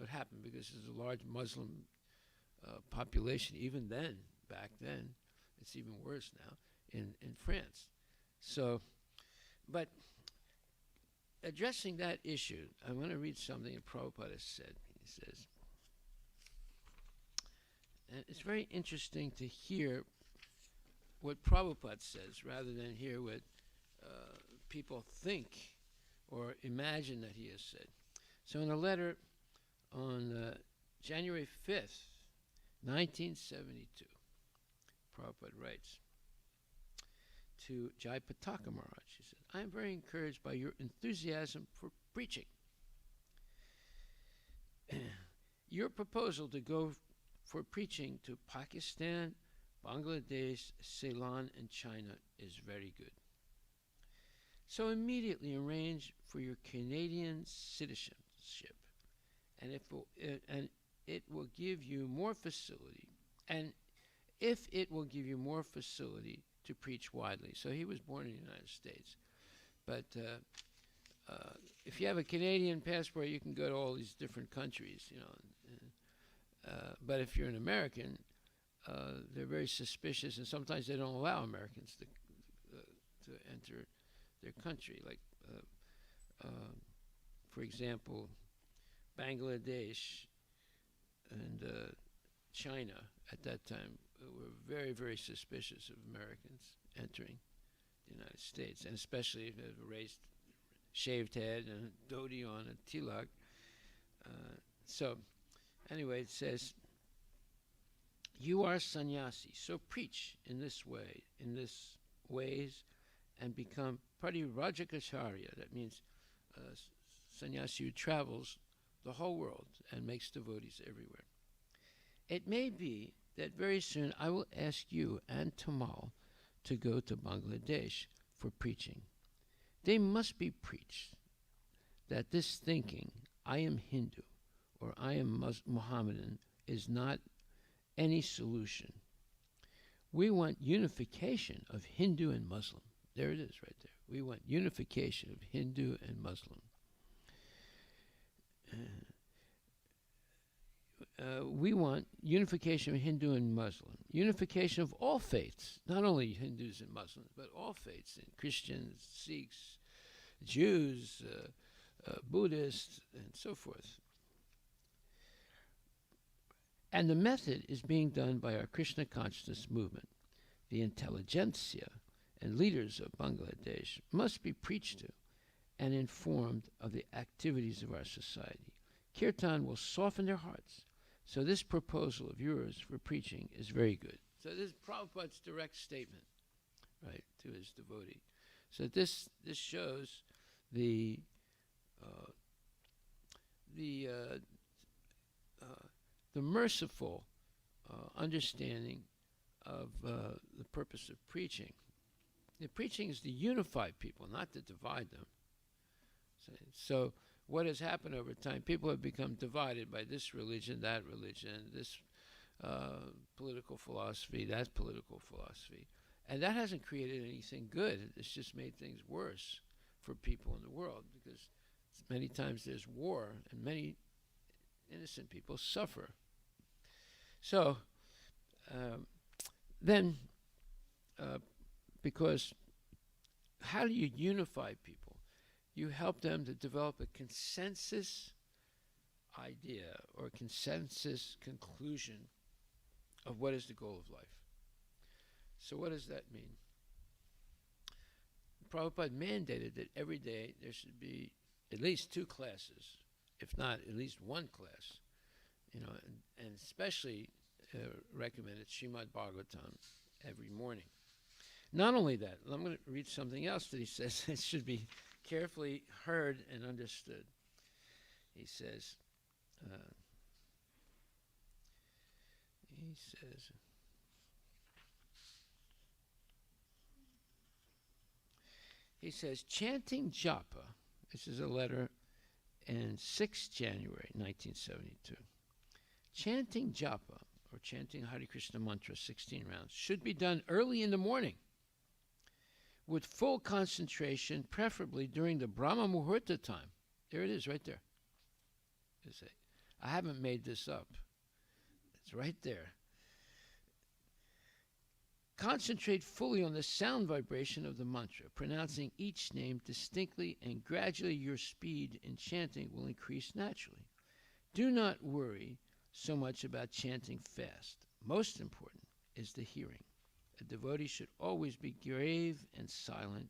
would happen because there's a large Muslim population. Even then, back then, it's even worse now in France. So, but addressing that issue, I want to read something that Prabhupada has said. He says, and it's very interesting to hear what Prabhupada says rather than hear what people think or imagine that he has said. So in a letter on January 5th, 1972, Prabhupada writes to Jayapataka Maharaj, he said, "I am very encouraged by your enthusiasm for preaching. Your proposal to go for preaching to Pakistan, Bangladesh, Ceylon, and China is very good. So immediately arrange for your Canadian citizenship, and it will give you more facility, and if it will give you more facility to preach widely." So he was born in the United States, but if you have a Canadian passport, you can go to all these different countries, but if you're an American, they're very suspicious, and sometimes they don't allow Americans to enter their country. Like, for example, Bangladesh and China at that time were very, very suspicious of Americans entering the United States, and especially if they had a raised, shaved head and a dhoti on, a tilak. So, anyway, it says, "You are sannyasi, so preach in this way, in this ways, and become Parivrajagacharya." That means sannyasi who travels the whole world and makes devotees everywhere. "It may be that very soon I will ask you and Tamal to go to Bangladesh for preaching. They must be preached that this thinking, I am Hindu or I am Mohammedan, is not any solution. We want unification of Hindu and Muslim." There it is right there. We want unification of Hindu and Muslim. we want unification of Hindu and Muslim, unification of all faiths, not only Hindus and Muslims, but all faiths, and Christians, Sikhs, Jews, Buddhists, and so forth. And the method is being done by our Krishna consciousness movement. The intelligentsia and leaders of Bangladesh must be preached to and informed of the activities of our society. Kirtan will soften their hearts. So this proposal of yours for preaching is very good. So this is Prabhupada's direct statement, right, to his devotee. So this shows the merciful understanding of the purpose of preaching. The preaching is to unify people, not to divide them. So what has happened over time, people have become divided by this religion, this political philosophy, that political philosophy. And that hasn't created anything good. It's just made things worse for people in the world, because many times there's war and many innocent people suffer. So because how do you unify people? You help them to develop a consensus idea or a consensus conclusion of what is the goal of life. So what does that mean? Prabhupada mandated that every day there should be at least 2 classes, if not at least 1 class, and especially recommended Srimad Bhagavatam every morning. Not only that, I'm going to read something else that he says that should be carefully heard and understood. He says, chanting japa, this is a letter in 6 January 1972. Chanting japa, or chanting Hare Krishna mantra 16 rounds, should be done early in the morning with full concentration, preferably during the Brahma Muhurta time. There it is, right there. I haven't made this up. It's right there. Concentrate fully on the sound vibration of the mantra, pronouncing each name distinctly, and gradually your speed in chanting will increase naturally. Do not worry so much about chanting fast. Most important is the hearing. A devotee should always be grave and silent,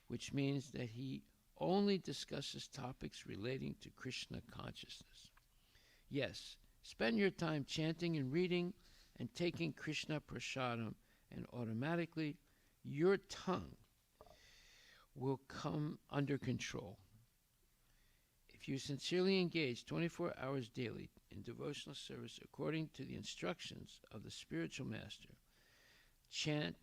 which means that he only discusses topics relating to Krishna consciousness. Yes, spend your time chanting and reading and taking Krishna prasadam, and automatically your tongue will come under control. If you sincerely engage 24 hours daily in devotional service according to the instructions of the spiritual master, chant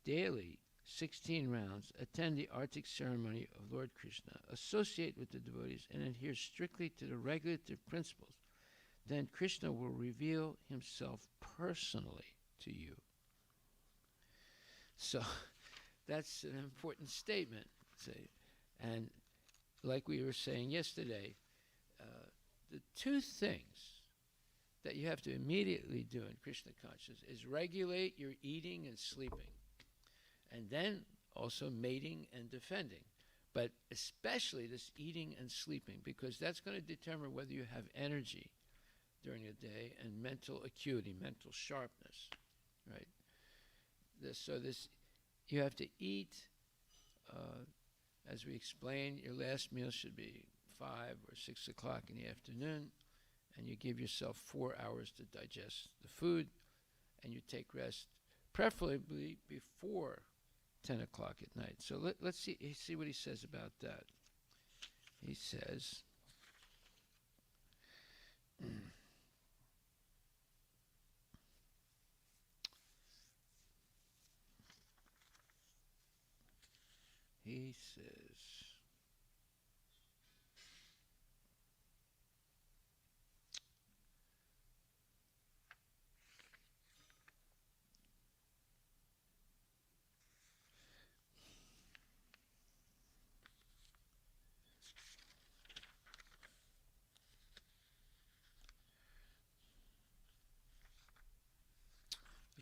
daily 16 rounds, attend the Arctic ceremony of Lord Krishna, associate with the devotees, and adhere strictly to the regulative principles, then Krishna will reveal himself personally to you. So that's an important statement. And like we were saying yesterday, the 2 things that you have to immediately do in Krishna consciousness is regulate your eating and sleeping, and then also mating and defending, but especially this eating and sleeping, because that's going to determine whether you have energy during the day and mental acuity, mental sharpness, right? You have to eat, as we explained, your last meal should be 5 or 6 o'clock in the afternoon, and you give yourself 4 hours to digest the food, and you take rest, preferably before 10 o'clock at night. So let's see what he says about that. He says,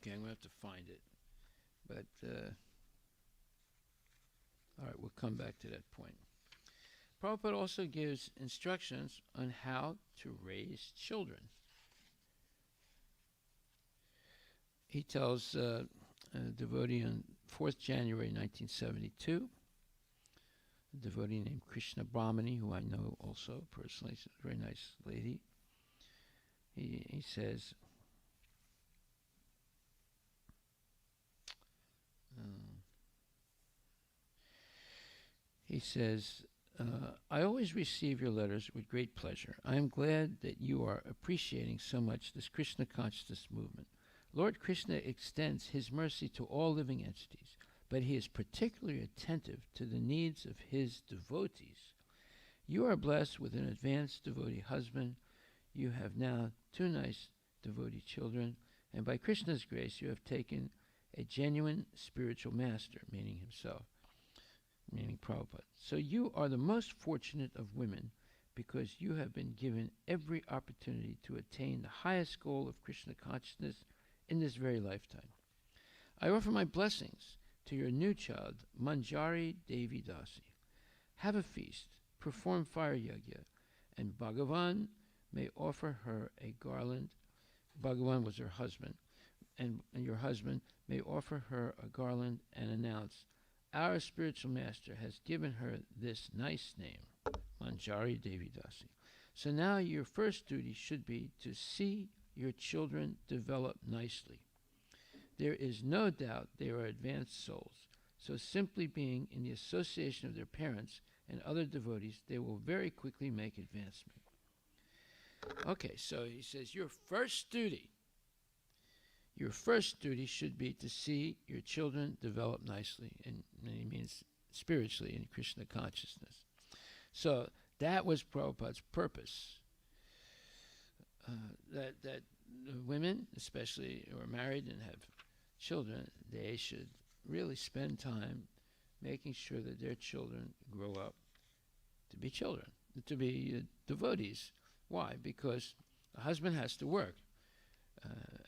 Okay, I'm going to have to find it. But, all right, we'll come back to that point. Prabhupada also gives instructions on how to raise children. He tells a devotee on 4th January 1972, a devotee named Krishna Brahmani, who I know also personally, she's a very nice lady. He says, I always receive your letters with great pleasure. I am glad that you are appreciating so much this Krishna consciousness movement. Lord Krishna extends his mercy to all living entities, but he is particularly attentive to the needs of his devotees. You are blessed with an advanced devotee husband. You have now 2 nice devotee children, and by Krishna's grace you have taken a genuine spiritual master, meaning himself, meaning Prabhupada. So you are the most fortunate of women because you have been given every opportunity to attain the highest goal of Krishna consciousness in this very lifetime. I offer my blessings to your new child, Manjari Devi Dasi. Have a feast, perform fire yajna, and Bhagavan may offer her a garland. Bhagavan was her husband, and your husband may offer her a garland and announce, our spiritual master has given her this nice name, Manjari Devi Dasi. So now your first duty should be to see your children develop nicely. There is no doubt they are advanced souls, so simply being in the association of their parents and other devotees, they will very quickly make advancement. Okay, so he says your first duty should be to see your children develop nicely, and he means spiritually in Krishna consciousness. So that was Prabhupada's purpose. That women, especially who are married and have children, they should really spend time making sure that their children grow up to be children, to be devotees. Why? Because the husband has to work,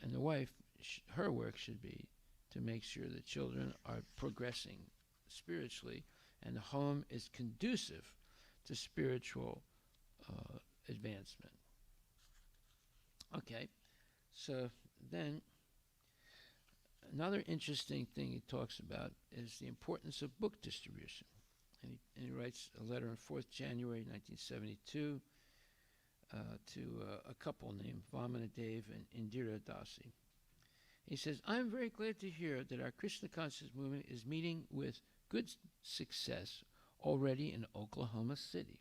and the wife, her work should be to make sure the children are progressing spiritually and the home is conducive to spiritual advancement. Okay, so then another interesting thing he talks about is the importance of book distribution. And he writes a letter on 4th January 1972 to a couple named Vamana Dev and Indira Dasi. He says, I am very glad to hear that our Krishna consciousness movement is meeting with good success already in Oklahoma City.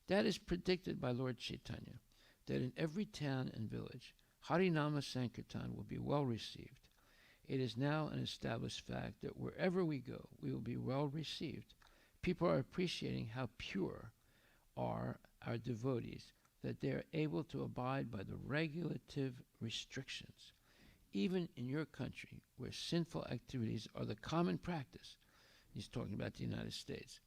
That is predicted by Lord Chaitanya, that in every town and village, Harinama Sankirtan will be well received. It is now an established fact that wherever we go, we will be well received. People are appreciating how pure are our devotees, that they are able to abide by the regulative restrictions. Even in your country, where sinful activities are the common practice, he's talking about the United States,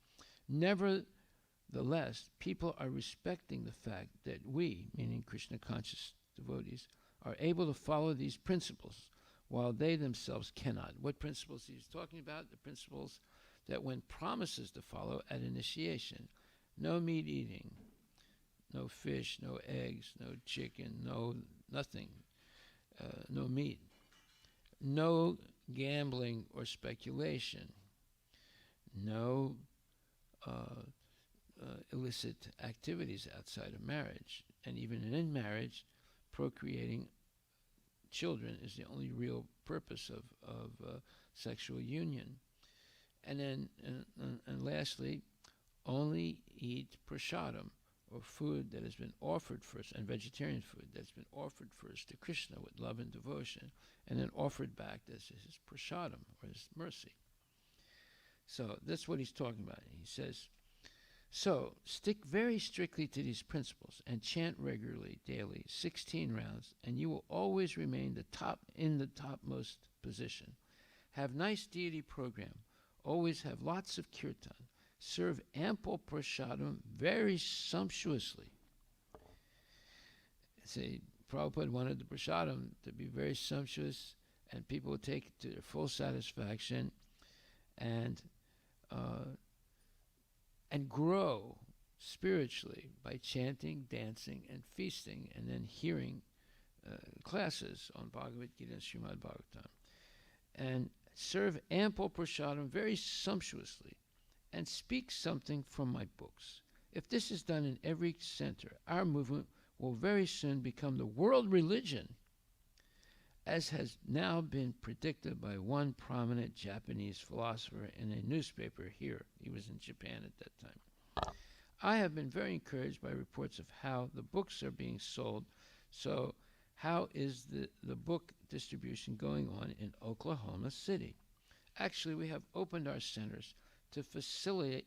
nevertheless, people are respecting the fact that we, meaning Krishna conscious devotees, are able to follow these principles while they themselves cannot. What principles he's talking about? The principles that one promises to follow at initiation. No meat eating, no fish, no eggs, no chicken, no nothing, no meat. No gambling or speculation. No illicit activities outside of marriage. And even in marriage, procreating children is the only real purpose of sexual union. And then, and lastly, only eat prasadam, or food that has been offered first, and vegetarian food that's been offered first to Krishna with love and devotion, and then offered back as his prasadam, or his mercy. So that's what he's talking about. He says, so stick very strictly to these principles and chant regularly, daily, 16 rounds, and you will always remain in the topmost position. Have nice deity program. Always have lots of kirtan. Serve ample prasadam very sumptuously. See, Prabhupada wanted the prasadam to be very sumptuous and people will take it to their full satisfaction and grow spiritually by chanting, dancing, and feasting, and then hearing classes on Bhagavad Gita and Srimad Bhagavatam, and serve ample prasadam very sumptuously, and speak something from my books. If this is done in every center, our movement will very soon become the world religion, as has now been predicted by one prominent Japanese philosopher in a newspaper here. He was in Japan at that time. I have been very encouraged by reports of how the books are being sold. So how is the book distribution going on in Oklahoma City? Actually, we have opened our centers to facilitate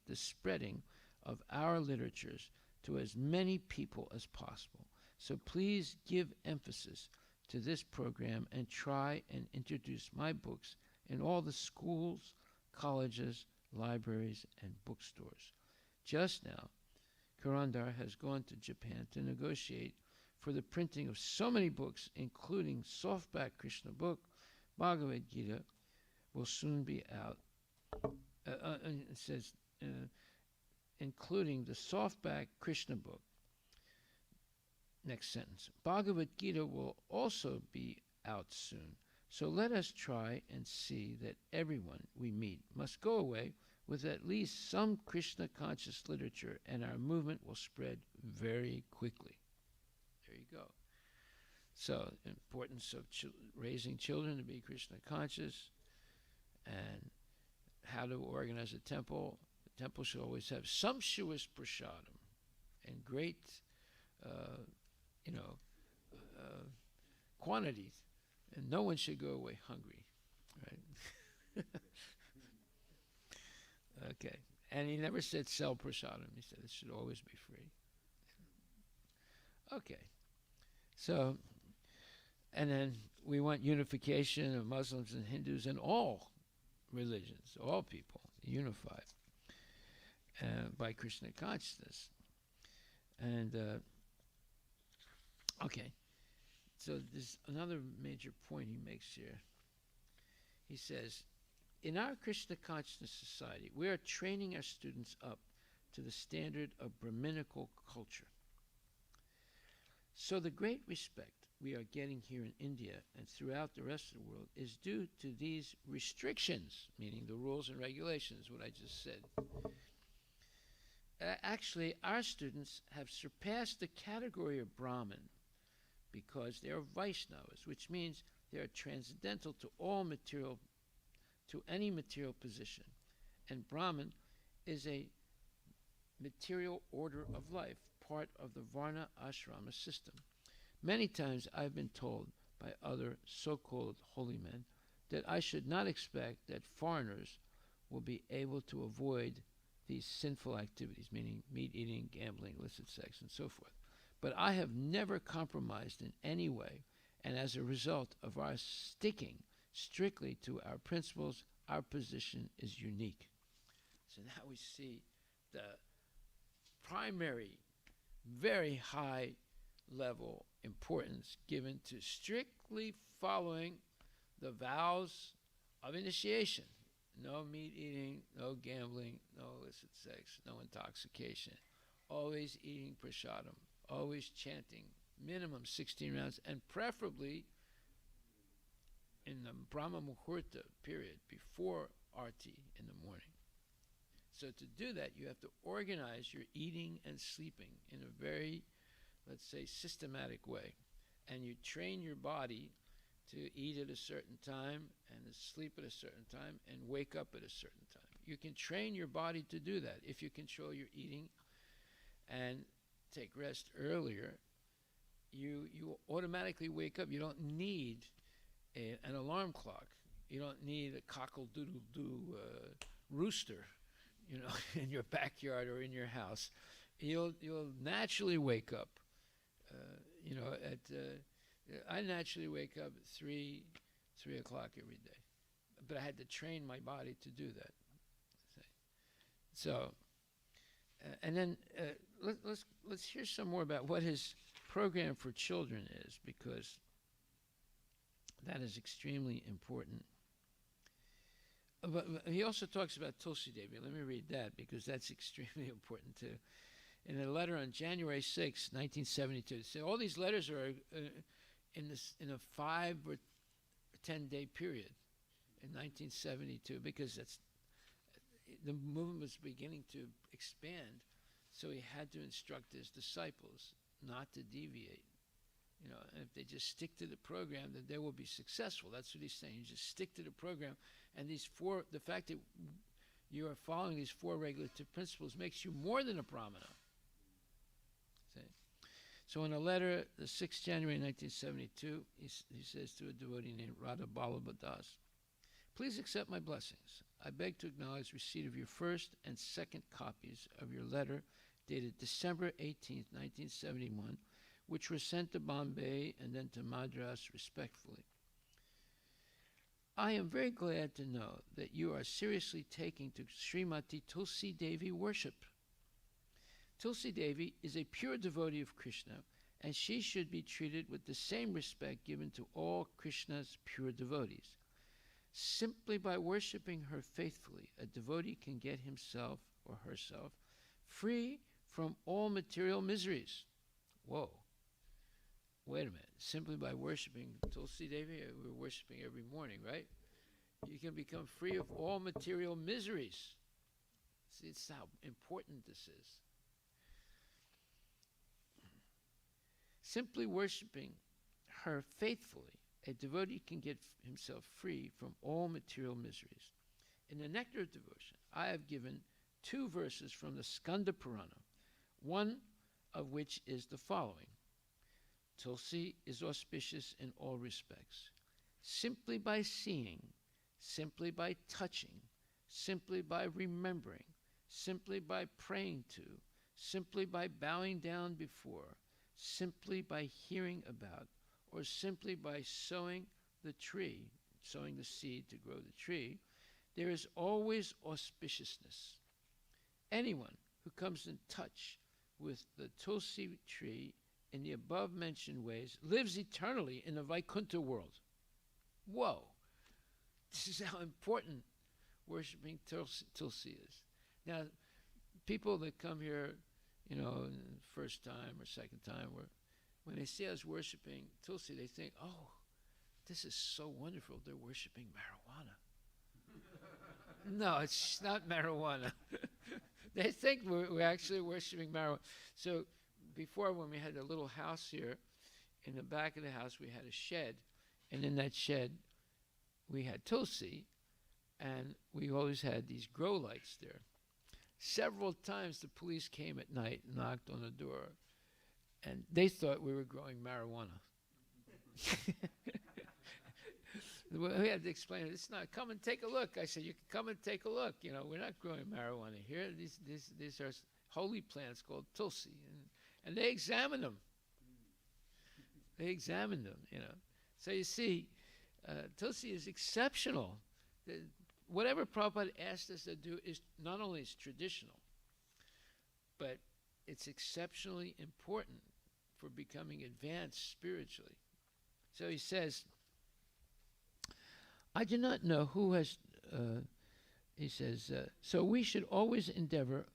the spreading of our literatures to as many people as possible. So please give emphasis to this program and try and introduce my books in all the schools, colleges, libraries, and bookstores. Just now, Kurandar has gone to Japan to negotiate for the printing of so many books, including softback Krishna book, Bhagavad Gita will soon be out. It says, including the softback Krishna book. Next sentence. Bhagavad Gita will also be out soon. So let us try and see that everyone we meet must go away with at least some Krishna conscious literature, and our movement will spread very quickly. There you go. So, importance of raising children to be Krishna conscious, and how to organize a temple. The temple should always have sumptuous prasadam and great, quantities, and no one should go away hungry, right? Okay. And he never said sell prasadam. He said it should always be free. Okay. So, and then we want unification of Muslims and Hindus and all religions, all people unified by Krishna consciousness. And, okay. So there's another major point he makes here. He says, in our Krishna consciousness society, we are training our students up to the standard of Brahminical culture. So the great respect we are getting here in India and throughout the rest of the world is due to these restrictions, meaning the rules and regulations, what I just said. Actually, our students have surpassed the category of Brahmin because they are Vaishnavas, which means they are transcendental to all material, to any material position. And Brahmin is a material order of life, part of the Varna Ashrama system. Many times I've been told by other so-called holy men that I should not expect that foreigners will be able to avoid these sinful activities, meaning meat eating, gambling, illicit sex, and so forth. But I have never compromised in any way, and as a result of our sticking strictly to our principles, our position is unique. So now we see the primary, very high level importance given to strictly following the vows of initiation. No meat eating, no gambling, no illicit sex, no intoxication. Always eating prasadam, always chanting, minimum 16 rounds, and preferably in the Brahma Muhurta period, before Aarti in the morning. So to do that, you have to organize your eating and sleeping in a very, let's say, systematic way. And you train your body to eat at a certain time and to sleep at a certain time and wake up at a certain time. You can train your body to do that. If you control your eating and take rest earlier, you automatically wake up. You don't need an alarm clock. You don't need a cockle-doodle-doo rooster, in your backyard or in your house. You'll naturally wake up. I naturally wake up at 3 o'clock every day, but I had to train my body to do that. So, and then let's hear some more about what his program for children is, because That is extremely important. But he also talks about Tulsi Devi. Let me read that because that's extremely important too. In a letter on January 6, 1972, so all these letters are in a 5 or 10 day period in 1972 because the movement was beginning to expand, so he had to instruct his disciples not to deviate. And if they just stick to the program, then they will be successful. That's what he's saying. You just stick to the program, and the fact that you are following these 4 regulative principles makes you more than a brahmana. See? So in a letter, the 6th January 1972, he says to a devotee named Radha Ballabha Das, "Please accept my blessings. I beg to acknowledge receipt of your first and second copies of your letter dated December 18, 1971, which were sent to Bombay and then to Madras respectfully. I am very glad to know that you are seriously taking to Srimati Tulsi Devi worship. Tulsi Devi is a pure devotee of Krishna, and she should be treated with the same respect given to all Krishna's pure devotees. Simply by worshiping her faithfully, a devotee can get himself or herself free from all material miseries." Whoa. Wait a minute. Simply by worshiping Tulsi Devi, we're worshiping every morning, right? You can become free of all material miseries. See, it's how important this is. Simply worshiping her faithfully, a devotee can get himself free from all material miseries. In the Nectar of Devotion, I have given 2 verses from the Skanda Purana, one of which is the following. Tulsi is auspicious in all respects. Simply by seeing, simply by touching, simply by remembering, simply by praying to, simply by bowing down before, simply by hearing about, or simply by sowing the tree, sowing the seed to grow the tree, there is always auspiciousness. Anyone who comes in touch with the Tulsi tree in the above-mentioned ways lives eternally in the Vaikuntha world. Whoa! This is how important worshiping Tulsi is. Now, people that come here, first time or second time, when they see us worshiping Tulsi, they think, oh, this is so wonderful, they're worshiping marijuana. No, it's not marijuana. They think we're actually worshiping marijuana. So before, when we had a little house here, in the back of the house we had a shed, and in that shed we had Tulsi, and we always had these grow lights there. Several times the police came at night and knocked on the door, and they thought we were growing marijuana. We had to explain it. It's not. Come and take a look. I said, you can come and take a look. We're not growing marijuana here. These are holy plants called Tulsi, and they examined them. They examined them. So you see, Tulsi is exceptional. Whatever Prabhupada asked us to do is not only is traditional, but it's exceptionally important for becoming advanced spiritually. So he says, I do not know who has, he says, so we should always endeavor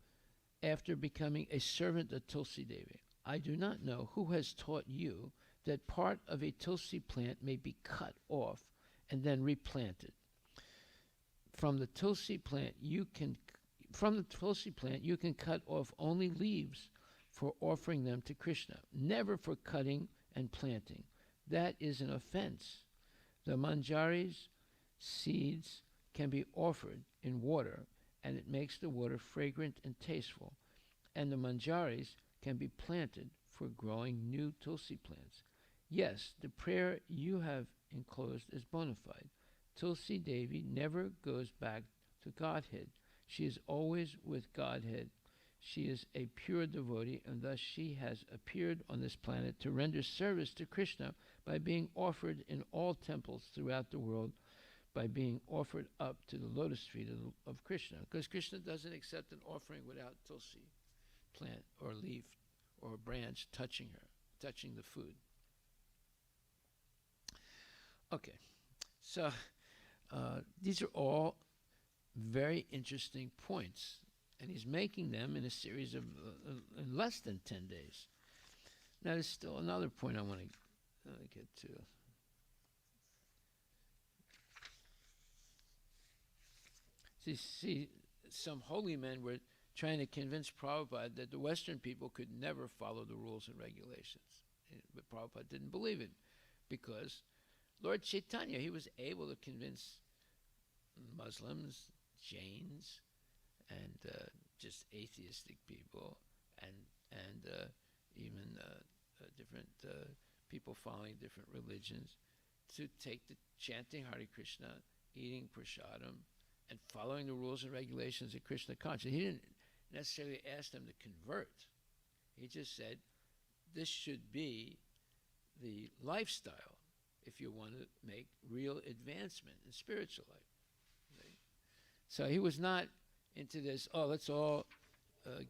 after becoming a servant of Tulsi Devi. I do not know who has taught you that part of a Tulsi plant may be cut off and then replanted. From the Tulsi plant, you can cut off only leaves for offering them to Krishna, never for cutting and planting. That is an offense. The manjaris, seeds, can be offered in water, and it makes the water fragrant and tasteful. And the manjaris can be planted for growing new Tulsi plants. Yes, the prayer you have enclosed is bona fide. Tulsi Devi never goes back to Godhead. She is always with Godhead. She is a pure devotee, and thus she has appeared on this planet to render service to Krishna by being offered in all temples throughout the world, by being offered up to the lotus feet of Krishna. Because Krishna doesn't accept an offering without Tulsi plant or leaf or branch touching her, touching the food. Okay, so these are all very interesting points, and he's making them in a series of in less than 10 days. Now, there's still another point I want to get to. See, some holy men were trying to convince Prabhupada that the Western people could never follow the rules and regulations. But Prabhupada didn't believe it, because Lord Chaitanya, he was able to convince Muslims, Jains, and just atheistic people, and even different people following different religions, to take the chanting Hare Krishna, eating prasadam, and following the rules and regulations of Krishna consciousness. He didn't necessarily ask them to convert. He just said, this should be the lifestyle if you want to make real advancement in spiritual life. Right? So he was not into this, let's all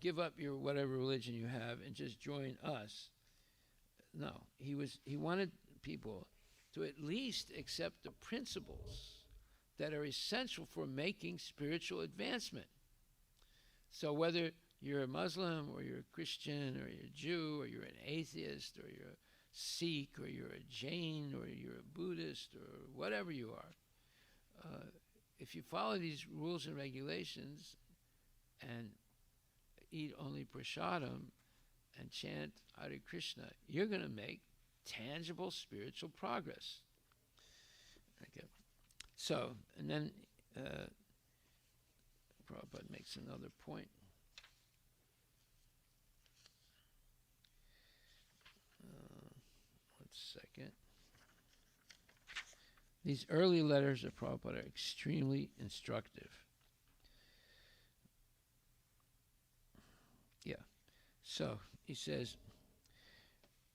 give up your whatever religion you have and just join us. No, he wanted people to at least accept the principles that are essential for making spiritual advancement. So whether you're a Muslim or you're a Christian or you're a Jew or you're an atheist or you're a Sikh or you're a Jain or you're a Buddhist or whatever you are, if you follow these rules and regulations and eat only prasadam and chant Hare Krishna, you're going to make tangible spiritual progress. Okay. So, and then Prabhupada makes another point. One second. These early letters of Prabhupada are extremely instructive. Yeah. So, he says,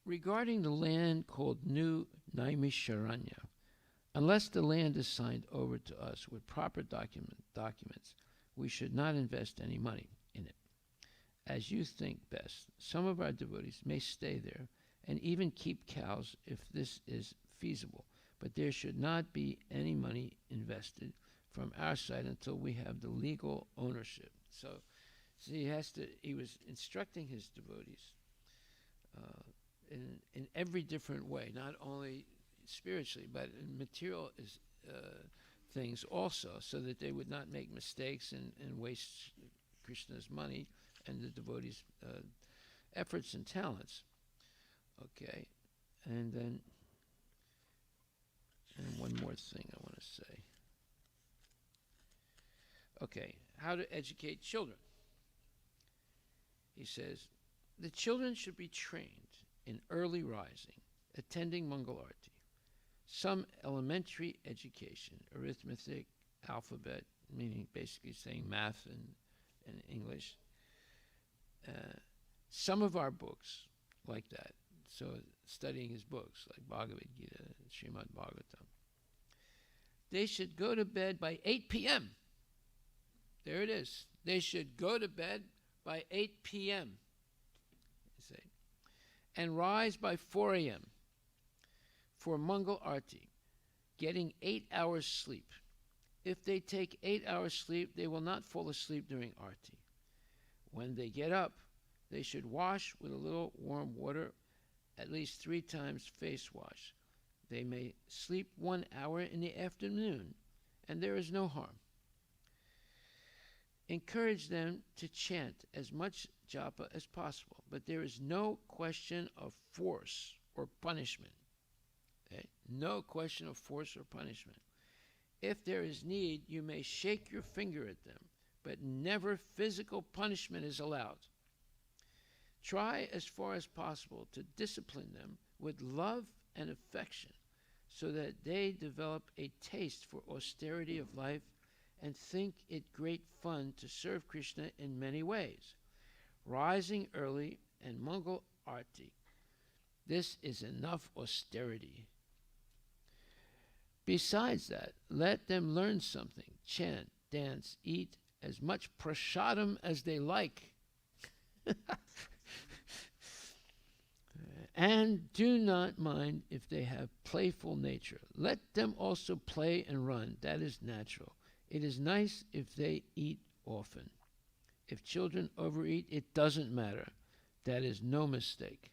regarding the land called New Naimisharanya, unless the land is signed over to us with proper documents, we should not invest any money in it. As you think best, some of our devotees may stay there and even keep cows if this is feasible, but there should not be any money invested from our side until we have the legal ownership. So he was instructing his devotees in every different way, not only spiritually, but in material things also, so that they would not make mistakes and waste Krishna's money and the devotees' efforts and talents. Okay, and then one more thing I want to say. Okay, how to educate children. He says, the children should be trained in early rising, attending Mangala Aarti, some elementary education, arithmetic, alphabet, meaning basically saying math and English. Some of our books like that, so studying his books like Bhagavad Gita, Srimad Bhagavatam. They should go to bed by 8 p.m. There it is. They should go to bed by 8 p.m. You say, and rise by 4 a.m. for Mangala Aarti, getting 8 hours sleep. If they take 8 hours sleep, they will not fall asleep during Aarti. When they get up, they should wash with a little warm water, at least 3 times face wash. They may sleep 1 hour in the afternoon, and there is no harm. Encourage them to chant as much japa as possible, but there is no question of force or punishment. Okay? No question of force or punishment. If there is need, you may shake your finger at them, but never physical punishment is allowed. Try as far as possible to discipline them with love and affection so that they develop a taste for austerity of life and think it great fun to serve Krishna in many ways. Rising early and Mangala Aarti. This is enough austerity. Besides that, let them learn something, chant, dance, eat as much prasadam as they like. And do not mind if they have playful nature. Let them also play and run. That is natural. It is nice if they eat often. If children overeat, it doesn't matter. That is no mistake.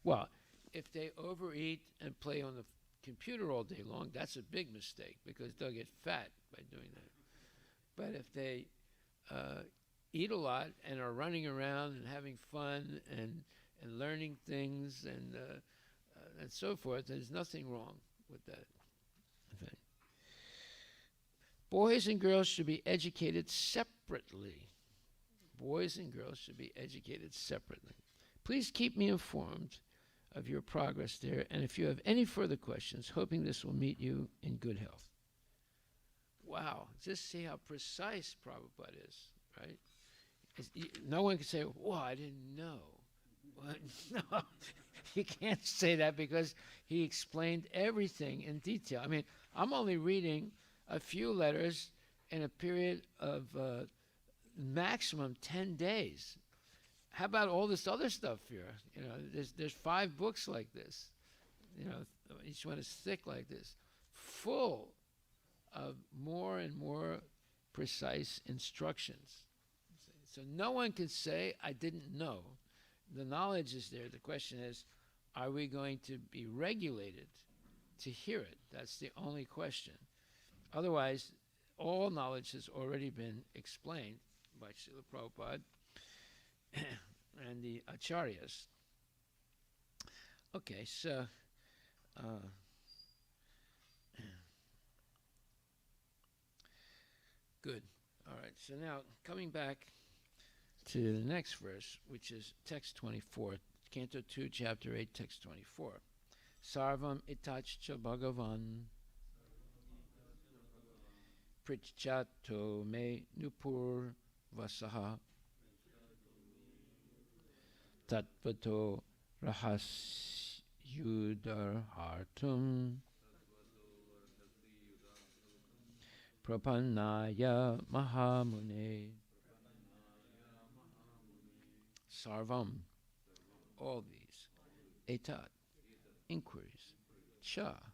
Well, if they overeat and play on the computer all day long, that's a big mistake because they'll get fat by doing that. But if they eat a lot and are running around and having fun and learning things and so forth, there's nothing wrong with that. Okay. Boys and girls should be educated separately. Boys and girls should be educated separately. Please keep me informed of your progress there, and if you have any further questions, hoping this will meet you in good health. Wow, just see how precise Prabhupada is, right? No one can say, "Well, I didn't know." Well, no, you can't say that because he explained everything in detail. I mean, I'm only reading a few letters in a period of maximum 10 days. How about all this other stuff here? You know, there's 5 books like this. You know, each one is thick like this, full of more and more precise instructions. So no one can say, "I didn't know." The knowledge is there. The question is, are we going to be regulated to hear it? That's the only question. Otherwise, all knowledge has already been explained by Srila Prabhupada and the Acharyas. Okay, so good. All right, so now coming back to the next verse, which is text 24, Canto 2, Chapter 8, text 24. Sarvam itachcha bhagavan prichato me nupur vasaha tatvato rahasyudar hartum prapannaya mahamune. Sarvam, all these. Etat, inquiries. Cha,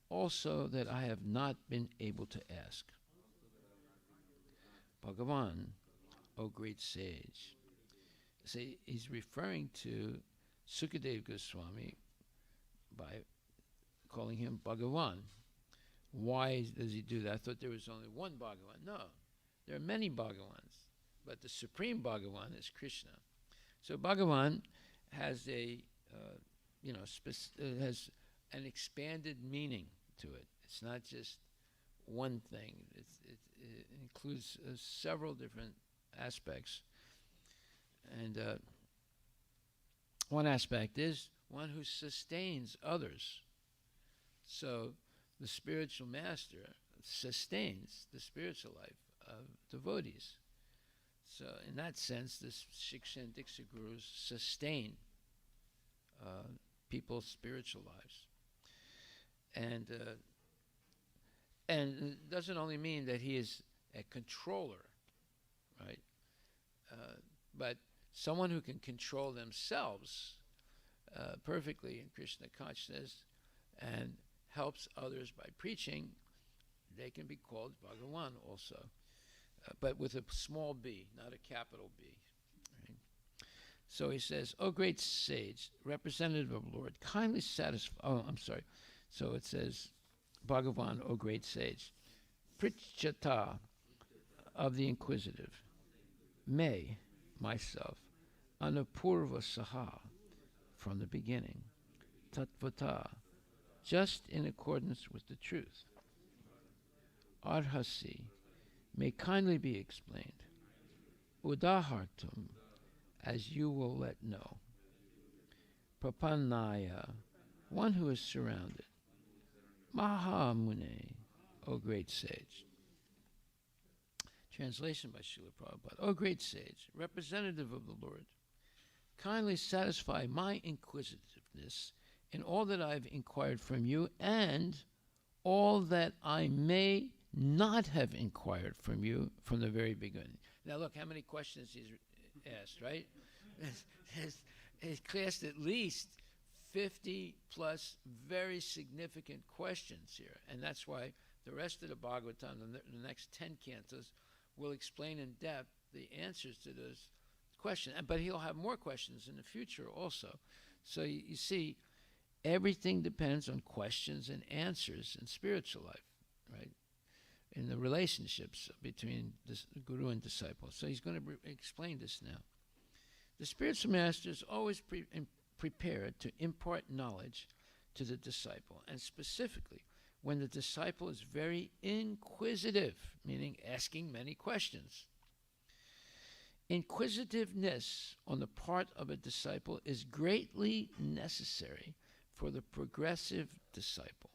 also that I have not been able to ask. Bhagavan, O great sage. See, he's referring to Sukadeva Goswami by calling him Bhagavan. Why does he do that? I thought there was only one Bhagavan. No, there are many Bhagavans, but the supreme Bhagavan is Krishna. So Bhagavan has has an expanded meaning to it. It's not just one thing. It includes several different aspects. And one aspect is one who sustains others. So the spiritual master sustains the spiritual life of devotees. So in that sense, the Shiksha and Diksha Gurus sustain people's spiritual lives. And it doesn't only mean that he is a controller, right? But someone who can control themselves perfectly in Krishna consciousness and helps others by preaching, they can be called Bhagavan also. But with a small b, not a capital B. Right? So he says, "O great sage, representative of the Lord, kindly satisfy..." Oh, I'm sorry. So it says, Bhagavan, O great sage, Prichata, of the inquisitive, may, myself, Anupurva Saha, from the beginning, Tatvata, just in accordance with the truth, Arhasi, may kindly be explained, Udahartum, as you will let know, Prapannaya, one who is surrounded, Mahamune, O great sage. Translation by Srila Prabhupada. O great sage, representative of the Lord, kindly satisfy my inquisitiveness in all that I have inquired from you and all that I may not have inquired from you from the very beginning. Now look how many questions he's asked, right? He's asked at least 50 plus very significant questions here. And that's why the rest of the Bhagavatam, the next 10 cantos, will explain in depth the answers to those questions. But he'll have more questions in the future also. So you see, everything depends on questions and answers in spiritual life, right? In the relationships between the guru and disciple. So he's going to explain this now. The spiritual master is always prepared to impart knowledge to the disciple, and specifically when the disciple is very inquisitive, meaning asking many questions. Inquisitiveness on the part of a disciple is greatly necessary for the progressive disciple.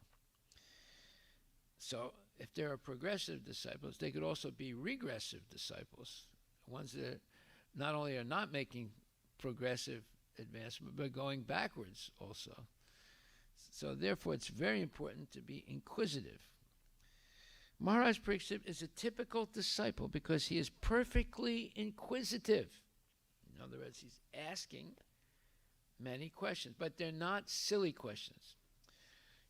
So if there are progressive disciples, they could also be regressive disciples, ones that not only are not making progressive advancement, but going backwards also. So therefore, it's very important to be inquisitive. Maharaj Pariksit is a typical disciple because he is perfectly inquisitive. In other words, he's asking many questions, but they're not silly questions.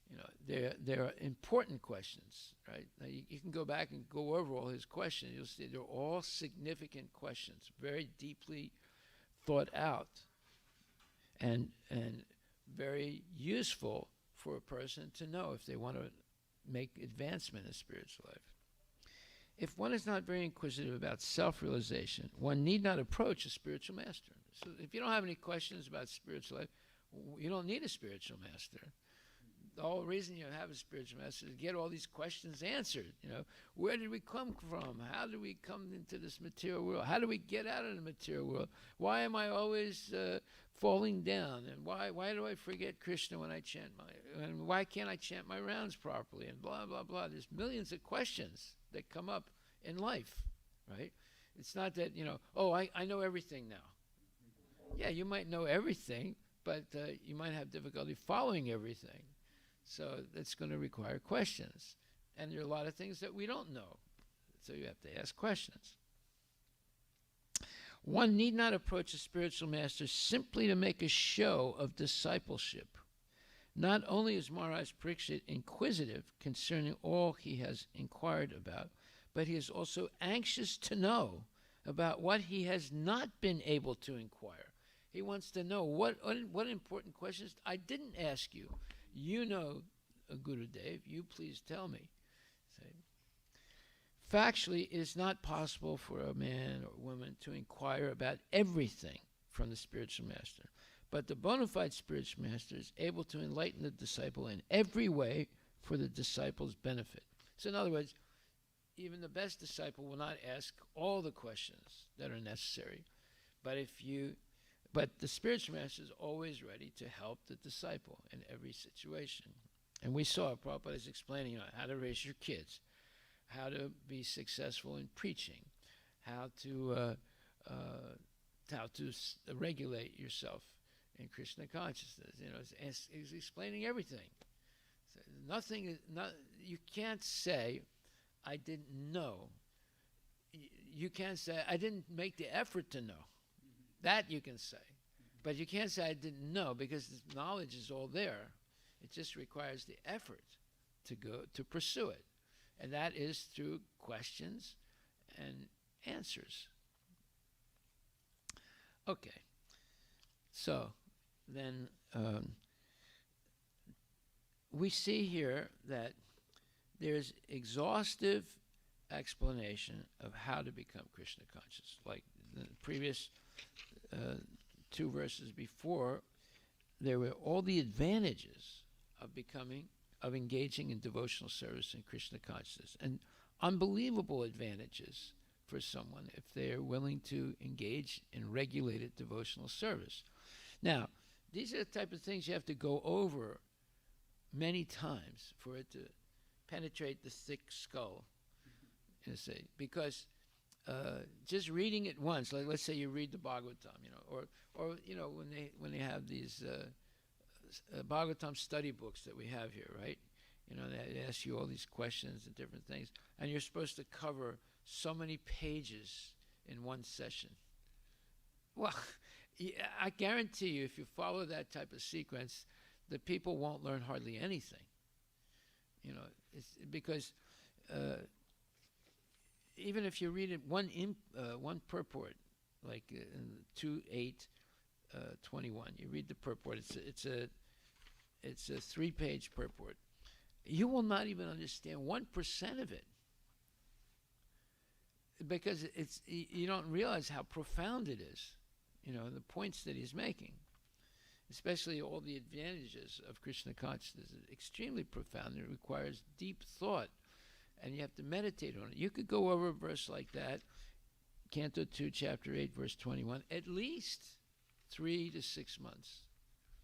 You know, they're important questions, right? Now you can go back and go over all his questions. You'll see they're all significant questions, very deeply thought out, and very useful for a person to know if they want to make advancement in spiritual life. If one is not very inquisitive about self-realization, one need not approach a spiritual master. So if you don't have any questions about spiritual life, you don't need a spiritual master. The whole reason you have a spiritual master is to get all these questions answered. You know, where did we come from? How did we come into this material world? How do we get out of the material world? Why am I always falling down? And why do I forget Krishna when I chant and why can't I chant my rounds properly? And blah, blah, blah. There's millions of questions that come up in life, right? It's not that, you know, oh, I know everything now. Yeah, you might know everything, but you might have difficulty following everything. So that's going to require questions. And there are a lot of things that we don't know. So you have to ask questions. One need not approach a spiritual master simply to make a show of discipleship. Not only is Maharaj Pariksit inquisitive concerning all he has inquired about, but he is also anxious to know about what he has not been able to inquire. He wants to know what important questions I didn't ask you. You know, Gurudev, you please tell me. Say, factually, it is not possible for a man or woman to inquire about everything from the spiritual master. But the bona fide spiritual master is able to enlighten the disciple in every way for the disciple's benefit. So in other words, even the best disciple will not ask all the questions that are necessary. But the spiritual master is always ready to help the disciple in every situation. And we saw Prabhupada is explaining, you know, how to raise your kids, how to be successful in preaching, how to regulate yourself in Krishna consciousness. You know, he's explaining everything. So you can't say, I didn't know. You can't say, I didn't make the effort to know. That you can say. But you can't say I didn't know because the knowledge is all there. It just requires the effort to go to pursue it. And that is through questions and answers. Okay. So then we see here that there's exhaustive explanation of how to become Krishna conscious. Like the previous two verses before, there were all the advantages of engaging in devotional service in Krishna consciousness, and unbelievable advantages for someone if they are willing to engage in regulated devotional service. Now, these are the type of things you have to go over many times for it to penetrate the thick skull, because just reading it once, like let's say you read the Bhagavatam, you know, or you know when they have these Bhagavatam study books that we have here, right? You know, they ask you all these questions and different things, and you're supposed to cover so many pages in one session. Well, I guarantee you, if you follow that type of sequence, the people won't learn hardly anything. You know, it's because even if you read it one purport, like in 2:8:21, you read the purport. It's a 3-page purport. You will not even understand 1% of it, because you don't realize how profound it is. You know, the points that he's making, especially all the advantages of Krishna consciousness, is extremely profound. It requires deep thought, and you have to meditate on it. You could go over a verse like that, Canto 2, Chapter 8, verse 21, at least 3 to 6 months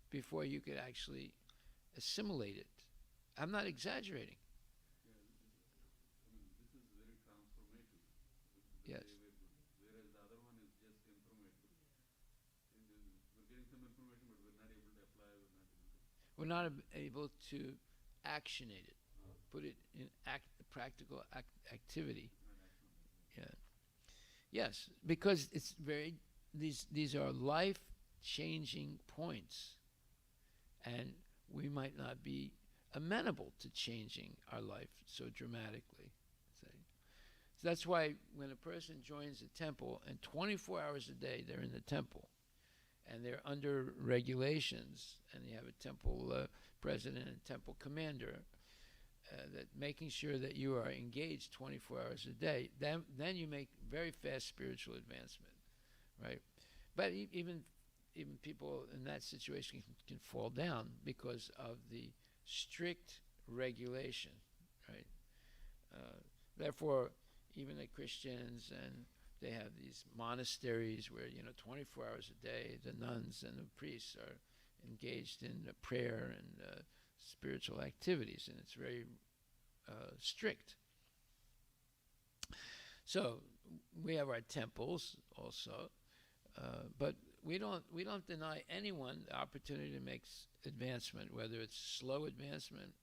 before you could actually assimilate it. I'm not exaggerating. This is very transformative. Yes. Whereas the other one is just informative. We're getting some information, but we're not able to apply. We're not able to actionate it, put it in practical activity. Yeah. Yes, because it's these are life-changing points, and we might not be amenable to changing our life so dramatically. So that's why when a person joins a temple and 24 hours a day they're in the temple, and they're under regulations, and you have a temple president and temple commander, that making sure that you are engaged 24 hours a day, then you make very fast spiritual advancement, right? But even people in that situation can fall down because of the strict regulation, right? Therefore, even the Christians, and they have these monasteries where 24 hours a day the nuns and the priests are engaged in prayer and spiritual activities, and it's very strict. So we have our temples also, but we don't deny anyone the opportunity to make advancement, whether it's slow advancement,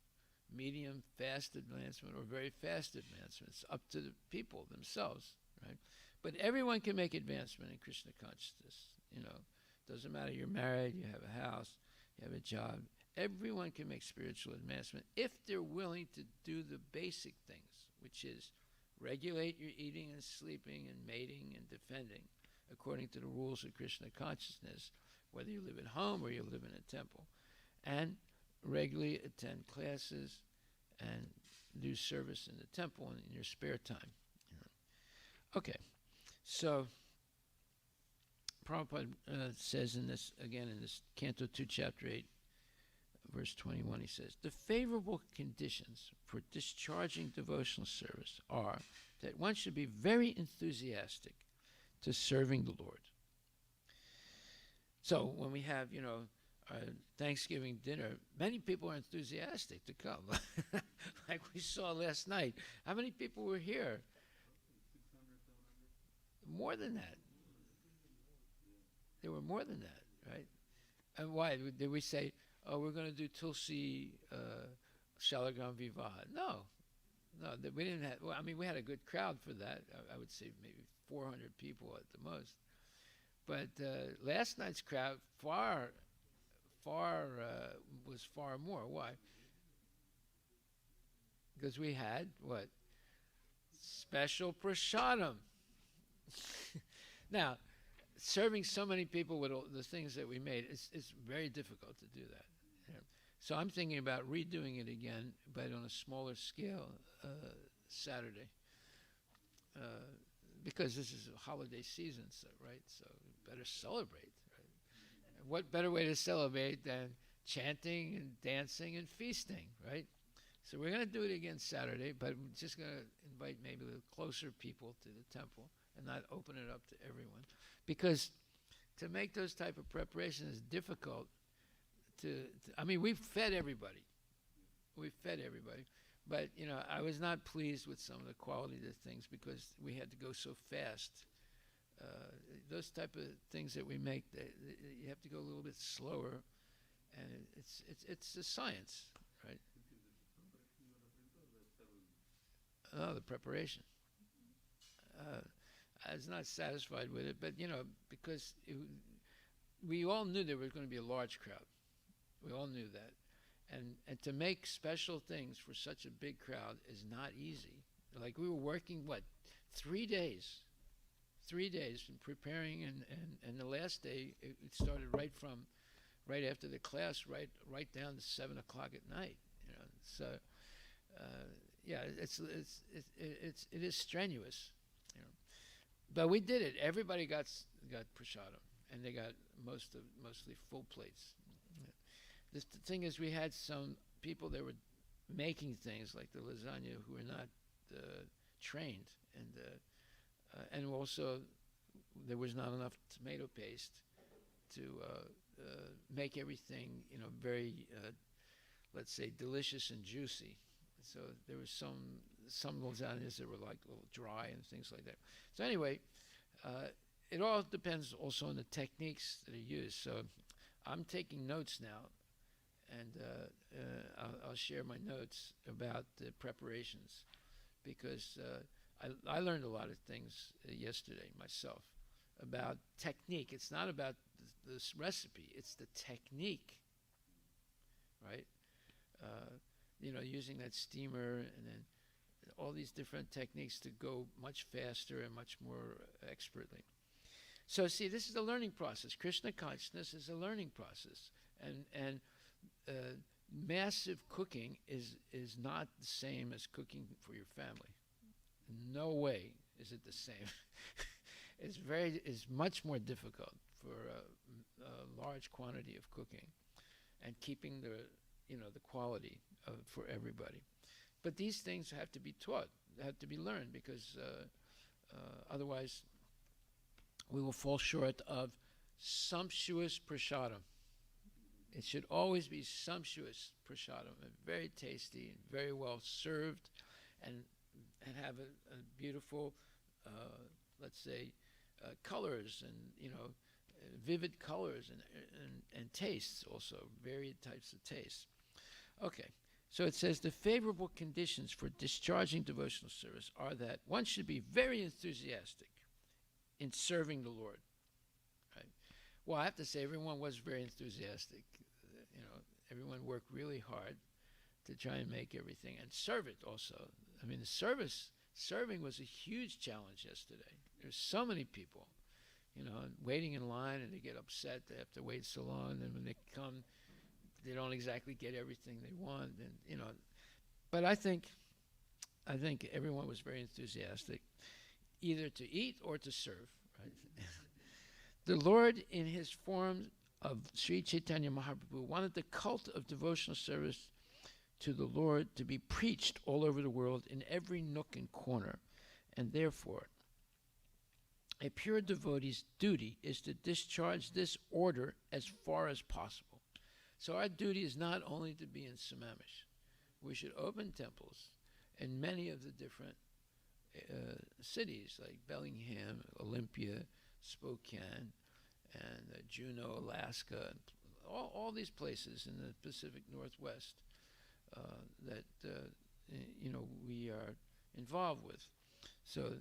medium, fast advancement, or very fast advancement. It's up to the people themselves, right? But everyone can make advancement in Krishna consciousness. Doesn't matter, you're married, you have a house, you have a job. Everyone can make spiritual advancement if they're willing to do the basic things, which is regulate your eating and sleeping and mating and defending according to the rules of Krishna consciousness, whether you live at home or you live in a temple, and regularly attend classes and do service in the temple in your spare time. Okay, so Prabhupada says in this Canto 2, Chapter 8, verse 21, he says, the favorable conditions for discharging devotional service are that one should be very enthusiastic to serving the Lord. So when we have, our Thanksgiving dinner, many people are enthusiastic to come. Like we saw last night. How many people were here? 600, 700? More than that. There were more than that, right? And why? Did we say, oh, we're going to do Tulsi Shalagram Vivah? No, we didn't have. Well, I mean, we had a good crowd for that. I would say maybe 400 people at the most. But last night's crowd was far more. Why? Because we had what? Special prasadam. Now, serving so many people with all the things that we made, it's very difficult to do that. So I'm thinking about redoing it again, but on a smaller scale, Saturday, because this is a holiday season, right? So we better celebrate. Right? And what better way to celebrate than chanting and dancing and feasting, right? So we're going to do it again Saturday, but we're just going to invite maybe a little closer people to the temple and not open it up to everyone. Because to make those type of preparations is difficult. I mean, we've fed everybody. But, I was not pleased with some of the quality of the things because we had to go so fast. Those type of things that we make, you have to go a little bit slower, and it's a science, right? Oh, the preparation. I was not satisfied with it, but because we all knew there was going to be a large crowd, We all knew that. And to make special things for such a big crowd is not easy. Like we were working, 3 days? 3 days in preparing, and the last day, it started right after the class, right down to 7 o'clock at night. So yeah, it is strenuous, but we did it. Everybody got prasadam, and they got mostly full plates. The thing is, we had some people that were making things like the lasagna who were not trained, and also there was not enough tomato paste to make everything very let's say delicious and juicy. So there was some lasagnas that were like a little dry and things like that. So anyway, it all depends also on the techniques that are used. So I'm taking notes now, and I'll share my notes about the preparations, because I learned a lot of things yesterday myself about technique. It's not about this recipe, it's the technique, right? Using that steamer and then all these different techniques to go much faster and much more expertly. So see, this is a learning process. Krishna consciousness is a learning process, and massive cooking is not the same as cooking for your family. No way is it the same. It's much more difficult for a large quantity of cooking and keeping the quality for everybody. But these things have to be taught, have to be learned, because otherwise we will fall short of sumptuous prasadam. It should always be sumptuous prasadam, and very tasty and very well served, and have a beautiful, let's say, colors and vivid colors and tastes also, varied types of tastes. Okay, so it says the favorable conditions for discharging devotional service are that one should be very enthusiastic in serving the Lord. Right? Well, I have to say everyone was very enthusiastic. Everyone worked really hard to try and make everything and serve it also. I mean, serving was a huge challenge yesterday. There's so many people, waiting in line, and they get upset. They have to wait so long, and when they come, they don't exactly get everything they want, and But I think everyone was very enthusiastic, either to eat or to serve. Right? The Lord, in His form of Sri Chaitanya Mahaprabhu, wanted the cult of devotional service to the Lord to be preached all over the world in every nook and corner, and therefore a pure devotee's duty is to discharge this order as far as possible. So our duty is not only to be in Sammamish. We should open temples in many of the different cities, like Bellingham, Olympia, Spokane, and Juneau, Alaska, and all these places in the Pacific Northwest that we are involved with. So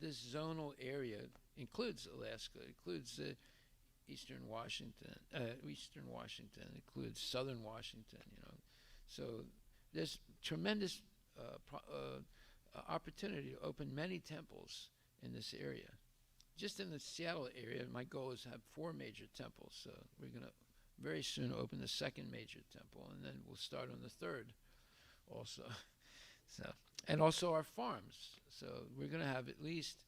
this zonal area includes Alaska, includes Eastern Washington, includes Southern Washington. So there's tremendous opportunity to open many temples in this area. Just in the Seattle area, my goal is to have 4 major temples. So we're going to very soon open the 2nd major temple, and then we'll start on the 3rd also. And also our farms. So we're going to have at least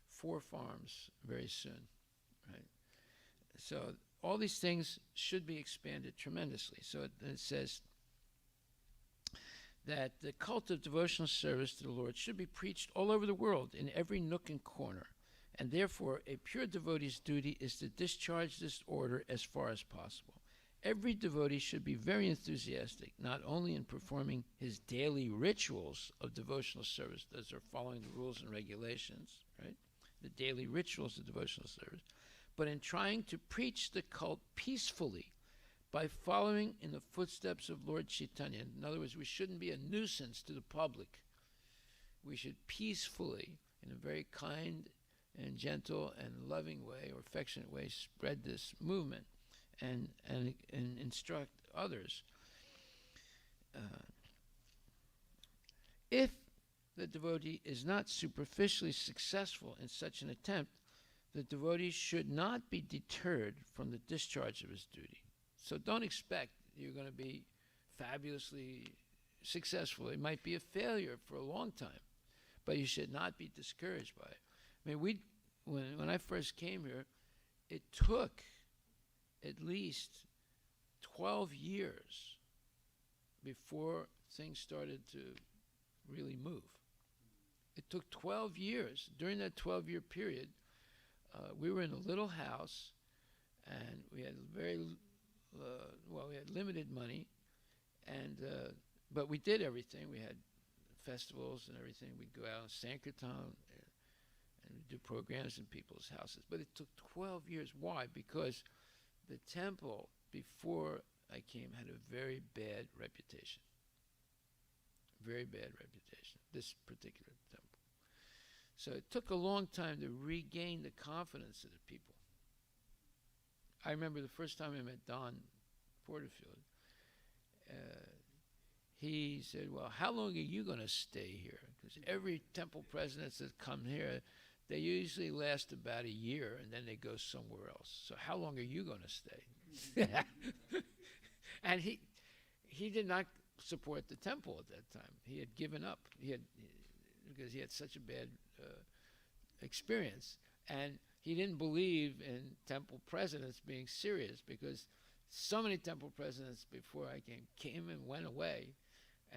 4 farms very soon, right? So all these things should be expanded tremendously. So it says that the cult of devotional service to the Lord should be preached all over the world in every nook and corner, and therefore a pure devotee's duty is to discharge this order as far as possible. Every devotee should be very enthusiastic, not only in performing his daily rituals of devotional service, those are following the rules and regulations, right? The daily rituals of devotional service, but in trying to preach the cult peacefully by following in the footsteps of Lord Chaitanya. In other words, we shouldn't be a nuisance to the public. We should peacefully, in a very kind and gentle and loving way or affectionate way, spread this movement and instruct others. If the devotee is not superficially successful in such an attempt, the devotee should not be deterred from the discharge of his duty. So don't expect you're going to be fabulously successful. It might be a failure for a long time, but you should not be discouraged by it. I mean, when I first came here, it took at least 12 years before things started to really move. It took 12 years. During that 12-year period, we were in a little house, and we had we had limited money, and but we did everything. We had festivals and everything. We'd go out on Sankirtan and we'd do programs in people's houses. But it took 12 years. Why? Because the temple, before I came, had a very bad reputation. Very bad reputation, this particular temple. So it took a long time to regain the confidence of the people. I remember the first time I met Don Porterfield, he said, well, how long are you going to stay here? Because every temple presidents that come here, they usually last about a year and then they go somewhere else. So how long are you going to stay? And he did not support the temple at that time. He had given up. Because he had such a bad experience. And he didn't believe in temple presidents being serious, because so many temple presidents before I came and went away.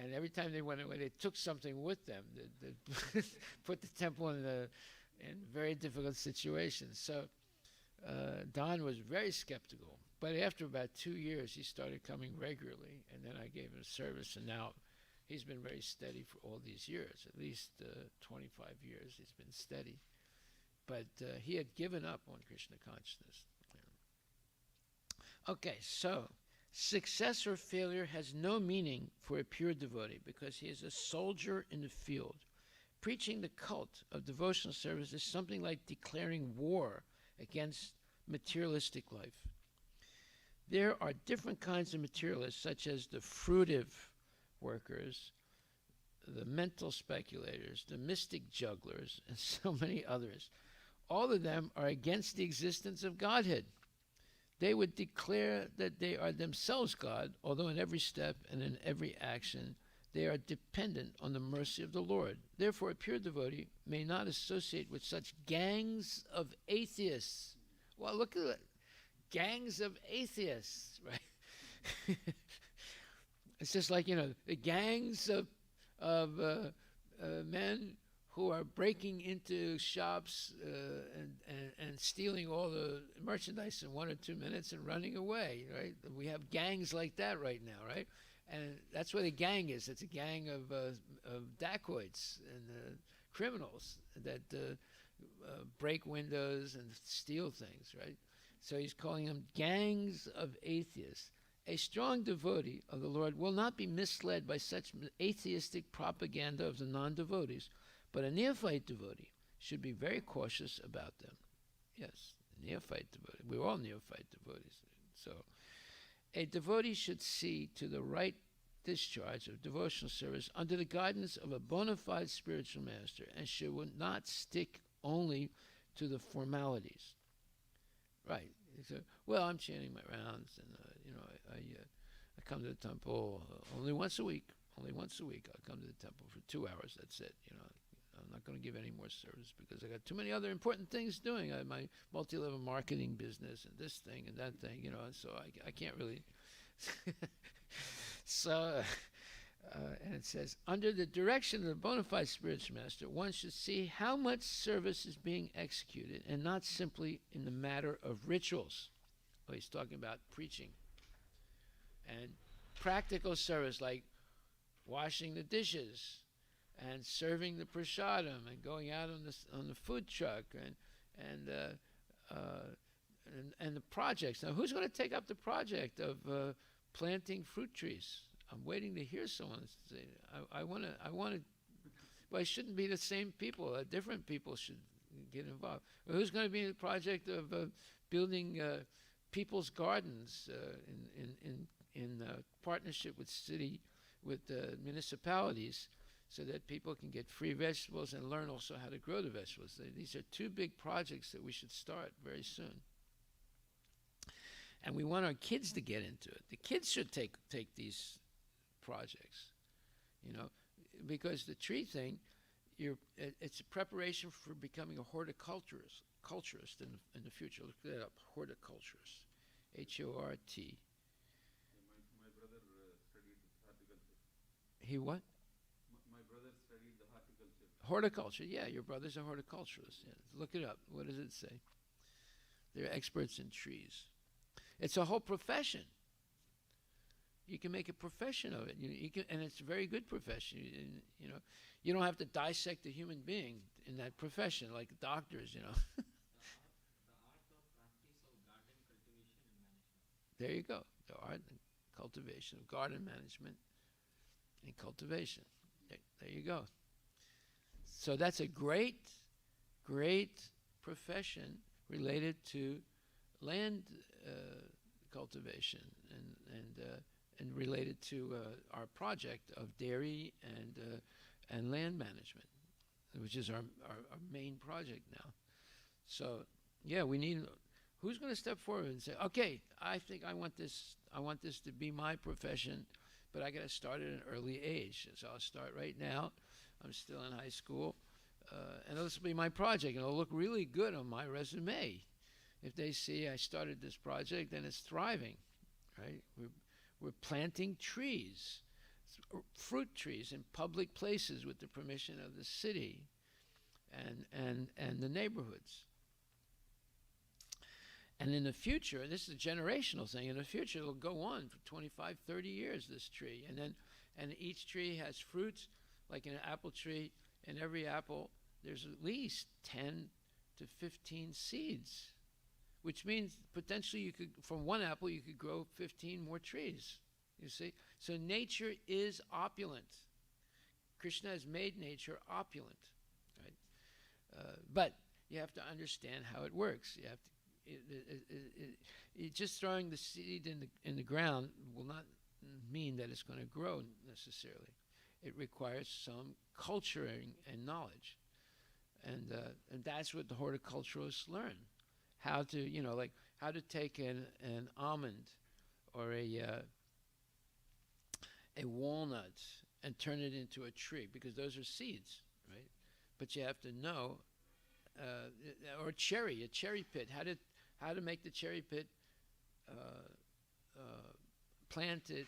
And every time they went away, they took something with them that put the temple in very difficult situations. So Don was very skeptical. But after about 2 years, he started coming regularly, and then I gave him a service, and now he's been very steady for all these years, at least 25 years he's been steady. But he had given up on Krishna consciousness. Okay, so success or failure has no meaning for a pure devotee, because he is a soldier in the field. Preaching the cult of devotional service is something like declaring war against materialistic life. There are different kinds of materialists, such as the fruitive workers, the mental speculators, the mystic jugglers, and so many others. All of them are against the existence of Godhead. They would declare that they are themselves God, although in every step and in every action they are dependent on the mercy of the Lord. Therefore, a pure devotee may not associate with such gangs of atheists. Well, look at it. Gangs of atheists, right? It's just like, the gangs of men who are breaking into shops and stealing all the merchandise in 1 or 2 minutes and running away, right? We have gangs like that right now, right? And that's what a gang is. It's a gang of dacoits and criminals that break windows and steal things, right? So he's calling them gangs of atheists. A strong devotee of the Lord will not be misled by such atheistic propaganda of the non-devotees, but a neophyte devotee should be very cautious about them. Yes, neophyte devotee. We're all neophyte devotees. So a devotee should see to the right discharge of devotional service under the guidance of a bona fide spiritual master, and should not stick only to the formalities. Right. So, well, I'm chanting my rounds, and I come to the temple only once a week. Only once a week I come to the temple for 2 hours. That's it. I'm not going to give any more service because I got too many other important things doing. I have my multi-level marketing business and this thing and that thing, and so I can't really. So, and it says, under the direction of the bona fide spiritual master, one should see how much service is being executed, and not simply in the matter of rituals. Well, he's talking about preaching and practical service, like washing the dishes and serving the prasadam and going out on the food truck and the projects. Now, who's going to take up the project of planting fruit trees? I'm waiting to hear someone say, I want to, well, it shouldn't be the same people. Different people should get involved. Well, who's going to be in the project of building people's gardens in partnership with municipalities, so that people can get free vegetables and learn also how to grow the vegetables. These are two big projects that we should start very soon. And we want our kids to get into it. The kids should take these projects, because the tree thing, it's a preparation for becoming a horticulturist in the future. Look that up, horticulturist, H-O-R-T. My brother studied horticulture. He what? My brother studied the horticulture. Horticulture, yeah, your brother's a horticulturist. Yeah. Look it up. What does it say? They're experts in trees. It's a whole profession. You can make a profession of it. You can, and it's a very good profession. You don't have to dissect a human being in that profession like doctors. The art of practice of garden cultivation and management. There you go. The art and cultivation of garden management and cultivation. There you go. So that's a great profession related to land cultivation and related to our project of dairy and land management, which is our main project now. So yeah, we need. Who's going to step forward and say, okay, I think I want this to be my profession, but I got to start at an early age. So I'll start right now. I'm still in high school, and this will be my project, and it'll look really good on my resume. If they see I started this project, then it's thriving, right? We're planting trees, fruit trees in public places with the permission of the city and the neighborhoods. And in the future, this is a generational thing, in the future it'll go on for 25, 30 years, this tree. And each tree has fruits, like in an apple tree. In every apple, there's at least 10 to 15 seeds, which means potentially from one apple, you could grow 15 more trees, you see? So nature is opulent. Krishna has made nature opulent, right? But you have to understand how it works. You have to, just throwing the seed in the ground will not mean that it's going to grow necessarily. It requires some culturing and knowledge. And that's what the horticulturalists learn. How to, how to take an almond or a walnut and turn it into a tree, because those are seeds, right? But you have to know, or a cherry pit, how to make the cherry pit, plant it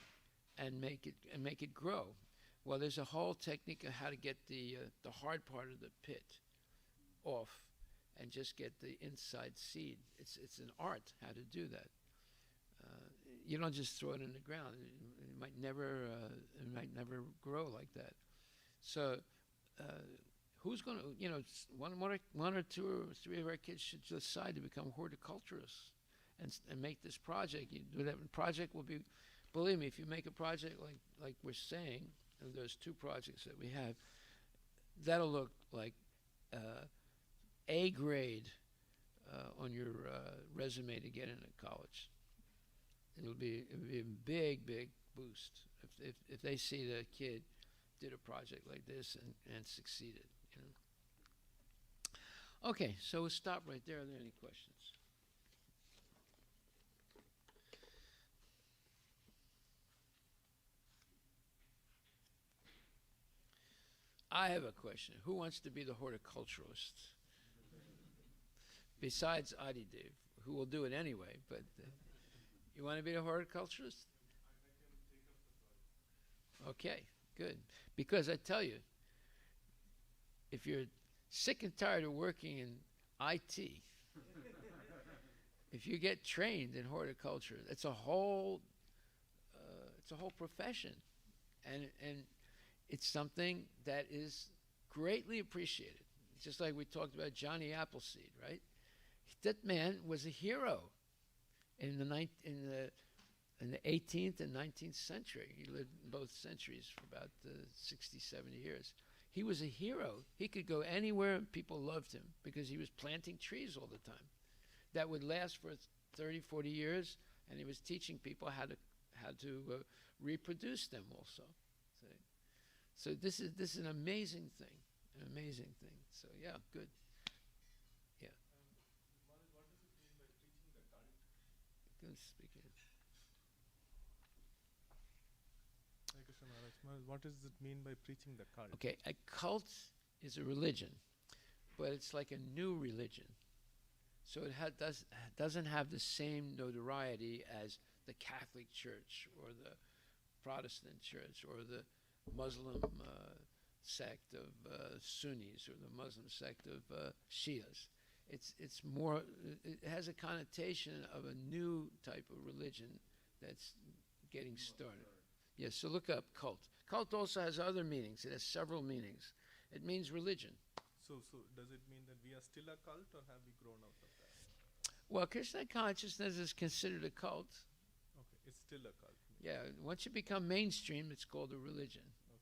and make it grow. Well, there's a whole technique of how to get the hard part of the pit off and just get the inside seed. It's an art how to do that. You don't just throw it in the ground. It might never grow like that. So who's going to, one or two or three of our kids should decide to become horticulturists and make this project. That project will be, believe me, if you make a project like we're saying, and those two projects that we have, that'll look like A grade on your resume to get into college. It'll be a big boost if they see the kid did a project like this and succeeded. Okay, so we'll stop right there. Are there any questions? I have a question. Who wants to be the horticulturalist? Besides Adidev, who will do it anyway, but you want to be the horticulturist? Okay, good. Because I tell you, if you're sick and tired of working in IT, if you get trained in horticulture, it's a whole profession, and it's something that is greatly appreciated. Just like we talked about Johnny Appleseed, right? That man was a hero in the 18th and 19th century. He lived in both centuries for about 60, 70 years. He was a hero. He could go anywhere and people loved him because he was planting trees all the time that would last for 30, 40 years, and he was teaching people how to reproduce them also. So this is an amazing thing, So yeah, good. Yeah. What does it mean by preaching the cult? Good speaking. Hare Krishna Maharaj. Maharaj, what does it mean by preaching the cult? Okay, a cult is a religion, but it's like a new religion. So it doesn't have the same notoriety as the Catholic Church or the Protestant Church or the Muslim sect of Sunnis or the Muslim sect of Shias. It's more. It has a connotation of a new type of religion that's getting started. Yes. So look up cult. Cult also has other meanings. It has several meanings. It means religion. So does it mean that we are still a cult, or have we grown out of that? Well, Krishna consciousness is considered a cult. Okay, it's still a cult. Yeah, once you become mainstream, it's called a religion. Okay.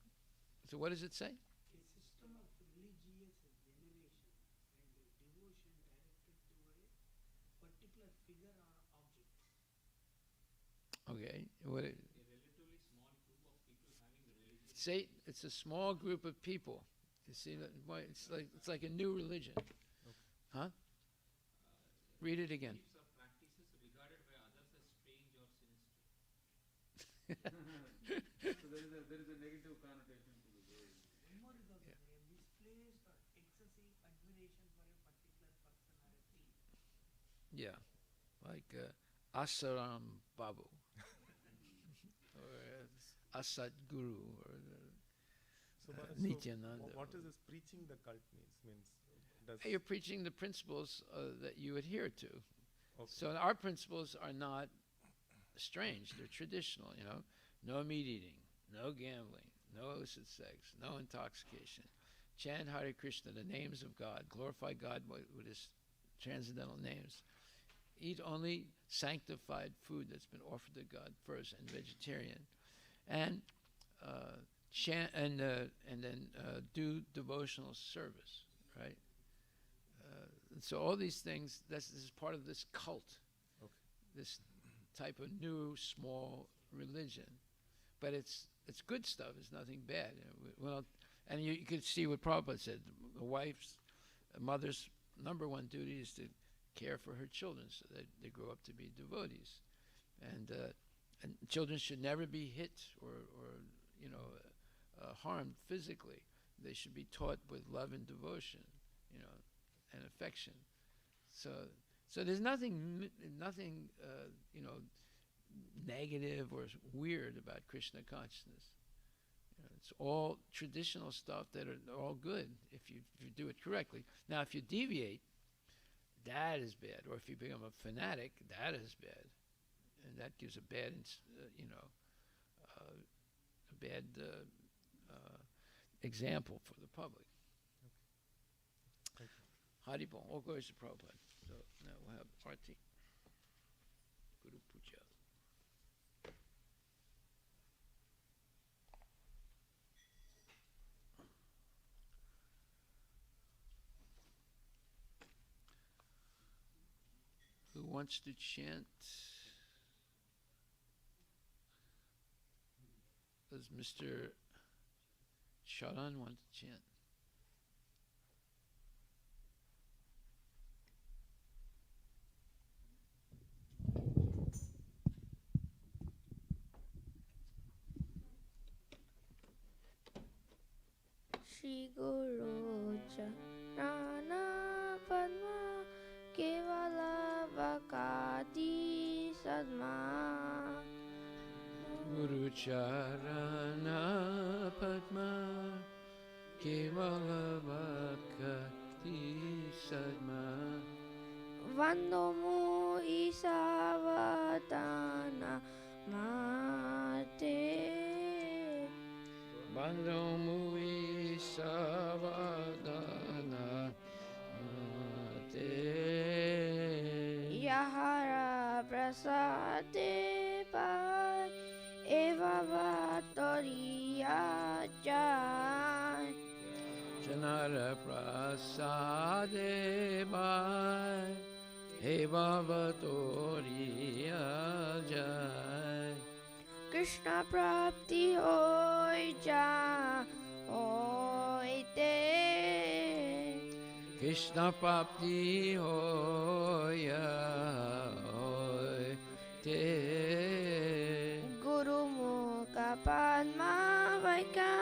So what does it say? A system of religious veneration and devotion directed to a particular figure or object. Okay. What? A relatively small group of people having a religion. Say it's a small group of people. You see that? It's like a new religion. Huh? Read it again. Beliefs or practices regarded by others as strange or sinister. So there is a negative connotation to the word. One more is also there, a misplaced or excessive admiration for a particular person or a thing. Yeah, like Asaram Babu or Asad Guru or So, Maharaj, Nityananda. what does this preaching the cult means? Does You're preaching the principles that you adhere to. okay. So our principles are not strange. They're traditional, No meat eating, no gambling, no illicit sex, no intoxication. Chant Hare Krishna, the names of God. Glorify God with his transcendental names. Eat only sanctified food that's been offered to God first, and vegetarian. And chant and then do devotional service, right? So all these things, this is part of this cult, Okay. this type of new small religion, but it's good stuff. It's nothing bad. Well, and you can see what Prabhupada said: a mother's number one duty is to care for her children so that they grow up to be devotees, and children should never be hit or harmed physically. They should be taught with love and devotion, and affection. So there's nothing negative or weird about Krishna consciousness. It's all traditional stuff that are all good if you do it correctly. Now, if you deviate, that is bad. Or if you become a fanatic, that is bad, and that gives a bad, example for the public. Thank you. Haribol, all glories to Prabhupada. So now we'll have Aarti. Guru Puja. Who wants to chant? Does Mr. Charan want to chant? Shri Guru Charana Padma Kevala Vakati Sadma Guru Charana Padma Kevala Vakati Sadma Vandomu Isavatana Mate Bandomu Savadana Mate Yahara Prasade Pai Eva Vatoriya Jai Janara Prasade Bhai He Baba Toriya Jai. Krishna Prapti Hoi Ja Hoi Te. Krishna Prapti Hoya Hoy Te. Guru Mukha Padma Vaika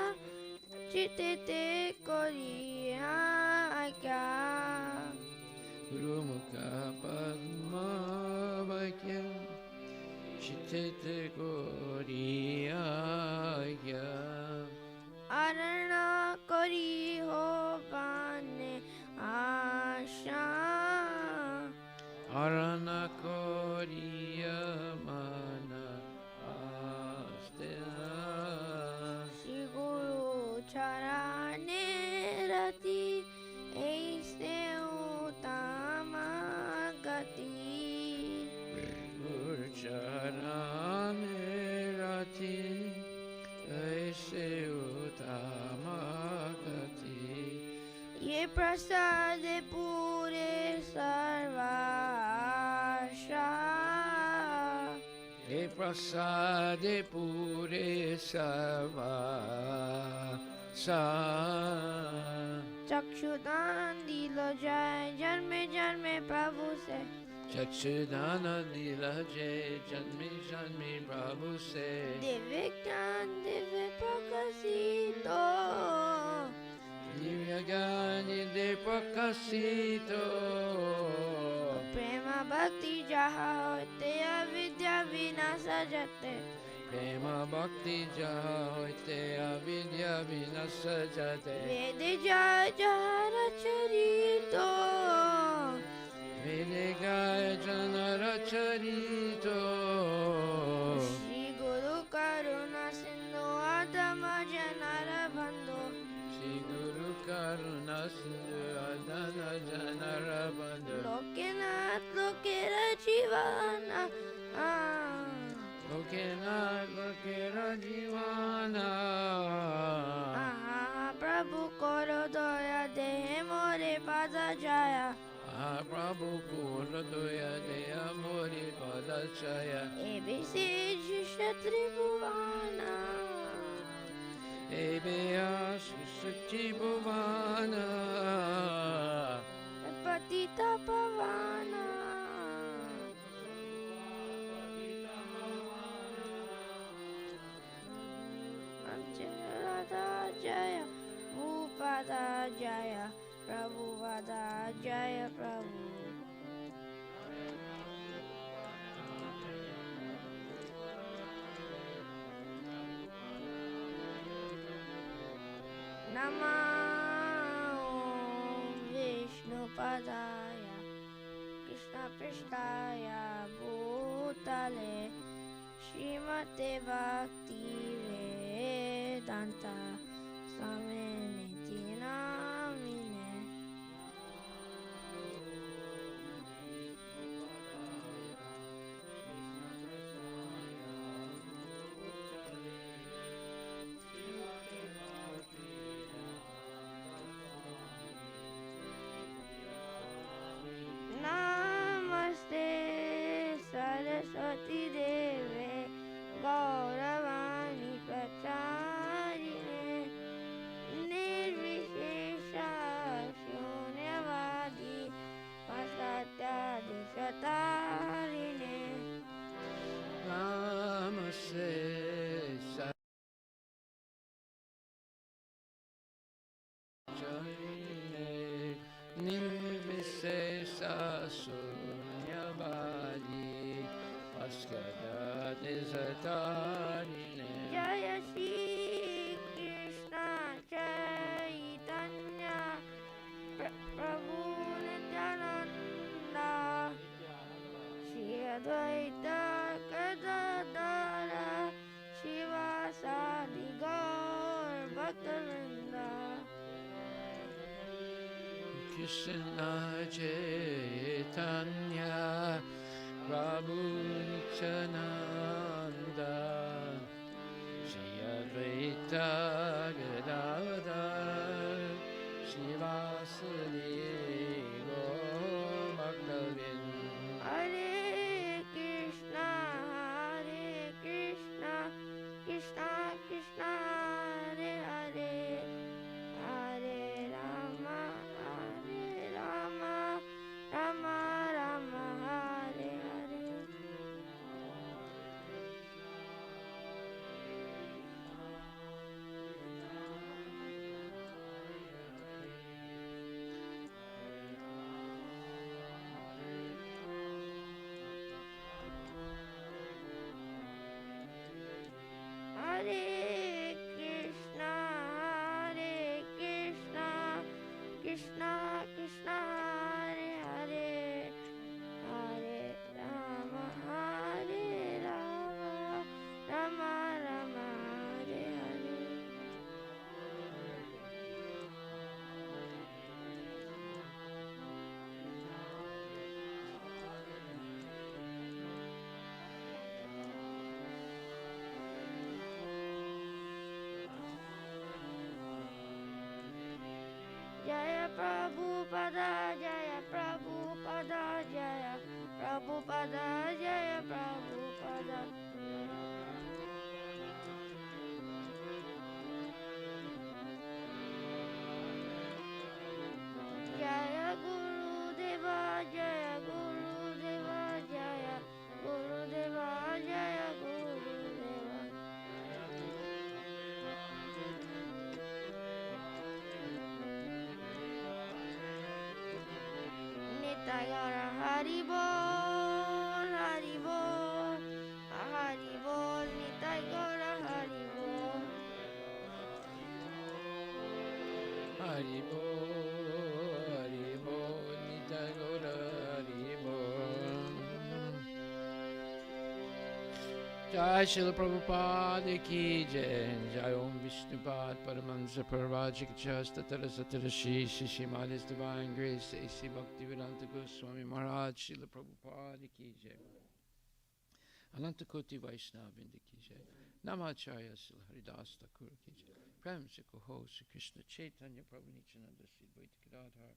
Chitete Koriya Aika. Guru Mukha Padma Vakya Chitete Koriya. Arana Kori Ho Bane Asha. Arana Koriya Mana Astena. Shri Guru Charane Rati Aise Utama Gati. Guru Charane Rati Aise Utama Gati. Ye Prasad Pure Sarvasha. He Prasade Pure Sava Sa. चक्षुदान दिलो जाए जन्मे जन्मे प्रभु से. Chakshudana Dila Jai Janmi Janmi Prabhu Se. Divya ज्ञान Divya प्रकाशितो. Divya Gani De Prakasito. प्रेम भक्ति जहाँ होते अविद्या विनाश जाते. Prema Bhakti Jaha Hoite Avidya Vinasa Jate. वेद जाय जहाँ रचरितो. Vedegaya Janara Charito. श्री गुरु करुणा सिंधु आदम जनर बंधु. Shri Guru Karuna Sindhu Adana Janara Bandhu. लोकेनाथ लोकेर जीवाना. Lokena Lokera Jivana. प्रभु करो दया दे मोरे पादा जाया. Prabhu Kula Doya Deya Mori Padachaya. ABC Kshatribhuvana. Ebeya Susachi Bhuvana. Patita Pavana. Radha Jaya Bhupada Jaya Prabhu Vada Jaya Prabhu. Namo Vishnu Padaya Krishna Prishtaya Bhutale Srimate Bhakti Vedanta Swamini Namine. Namaste Saraswati Deve Gauravani Pracharine Nirvishesha Shunyavadi Paschatya Dishatarine. Namaste Saraswati Nirvisesa Sunyavadi Paschatya Dishatarine. Jaya Shri Krishna Chaitanya Prabhu Nityananda Shri Advaita Gadadara Shivasadi Gaur Bhaktavinda. Krishna Chaitanya Prabhu Nityananda Shri Advaita Gadadara Shivasadi Gaur Bhaktavinda. Jaya Prabhupada Jaya Prabhupada Jaya Guru Deva Jaya Guru Deva Jaya Guru Deva Jaya Guru Deva Nitai Gaura Hari Bol Hari Bol Hari Bol Nitai Gaura Hari Bol Hari Bol, Hari Bol, Nitai Gaura Hari Bol. Jai Srila Prabhupada ki jai, Jai Om Vishnupad Paramahansa Parvajika Statara Satara Shri Shishimada's Divine Grace A.C. Bhaktivedanta Goswami Maharaj Srila Prabhupada ki jai. Anantakoti Vaishnavinda ki jai. Namacharya Srila Haridas Thakur ki jai. Prem se Koho Sri Krishna Chaitanya Prabhu Nityananda Sri Dvaita Gadadhar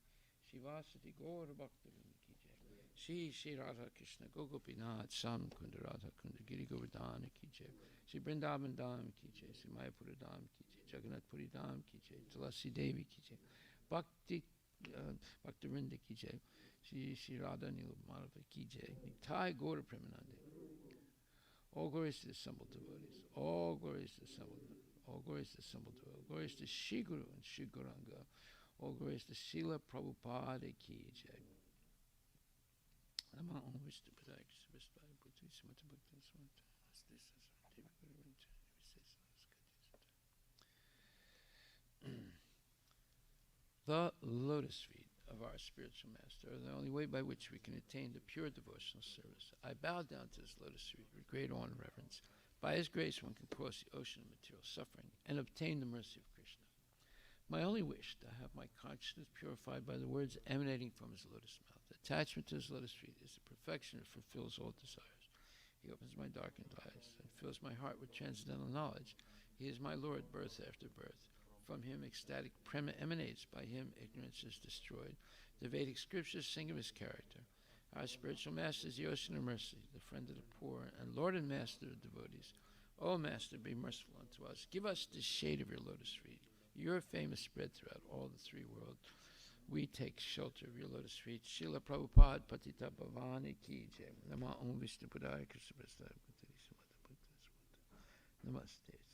Shivasati Gaura Bhaktivinoda ki jai. Shri Radha Krishna Gogopinath Sam Kunda Radha Kunda Giri Govardhana ki jai. Shri Vrindavan Dham ki jai. Shri Mayapura Dham ki jai. Jagannath Puri Dham ki jai. Tulasi Devi ki jai. Bhaktivinoda ki jai. Shri Radha Nila Madhava ki jai. Nitai Gaura Premanande. All glories to the assembled devotees. All glories to the assembled devotees. All glories to the assembled devotees. All glories to Shri Guru and Shri Gauranga. All glories to Srila Prabhupada ki jai. Nama Om Vishnu Padaya Krishna Vishnu Bhakti Samata Bhakti Samata The lotus feet of our spiritual master are the only way by which we can attain the pure devotional service. I bow down to his lotus feet with great awe and reverence. By his grace one can cross the ocean of material suffering and obtain the mercy of Krishna. My only wish to have my consciousness purified by the words emanating from his lotus mouth. Attachment to his lotus feet is the perfection that fulfills all desires. He opens my darkened eyes and fills my heart with transcendental knowledge. He is my Lord, birth after birth. From him ecstatic prema emanates. By him ignorance is destroyed. The Vedic scriptures sing of his character. Our spiritual master is the ocean of mercy, the friend of the poor, and Lord and master of devotees. O Master, be merciful unto us. Give us the shade of your lotus feet. Your fame is spread throughout all the three worlds. We take shelter of your lotus feet. Srila Prabhupada Patita Bhavani Ki Jai. Nama Om Vishnu Padaya Krishna Namaste.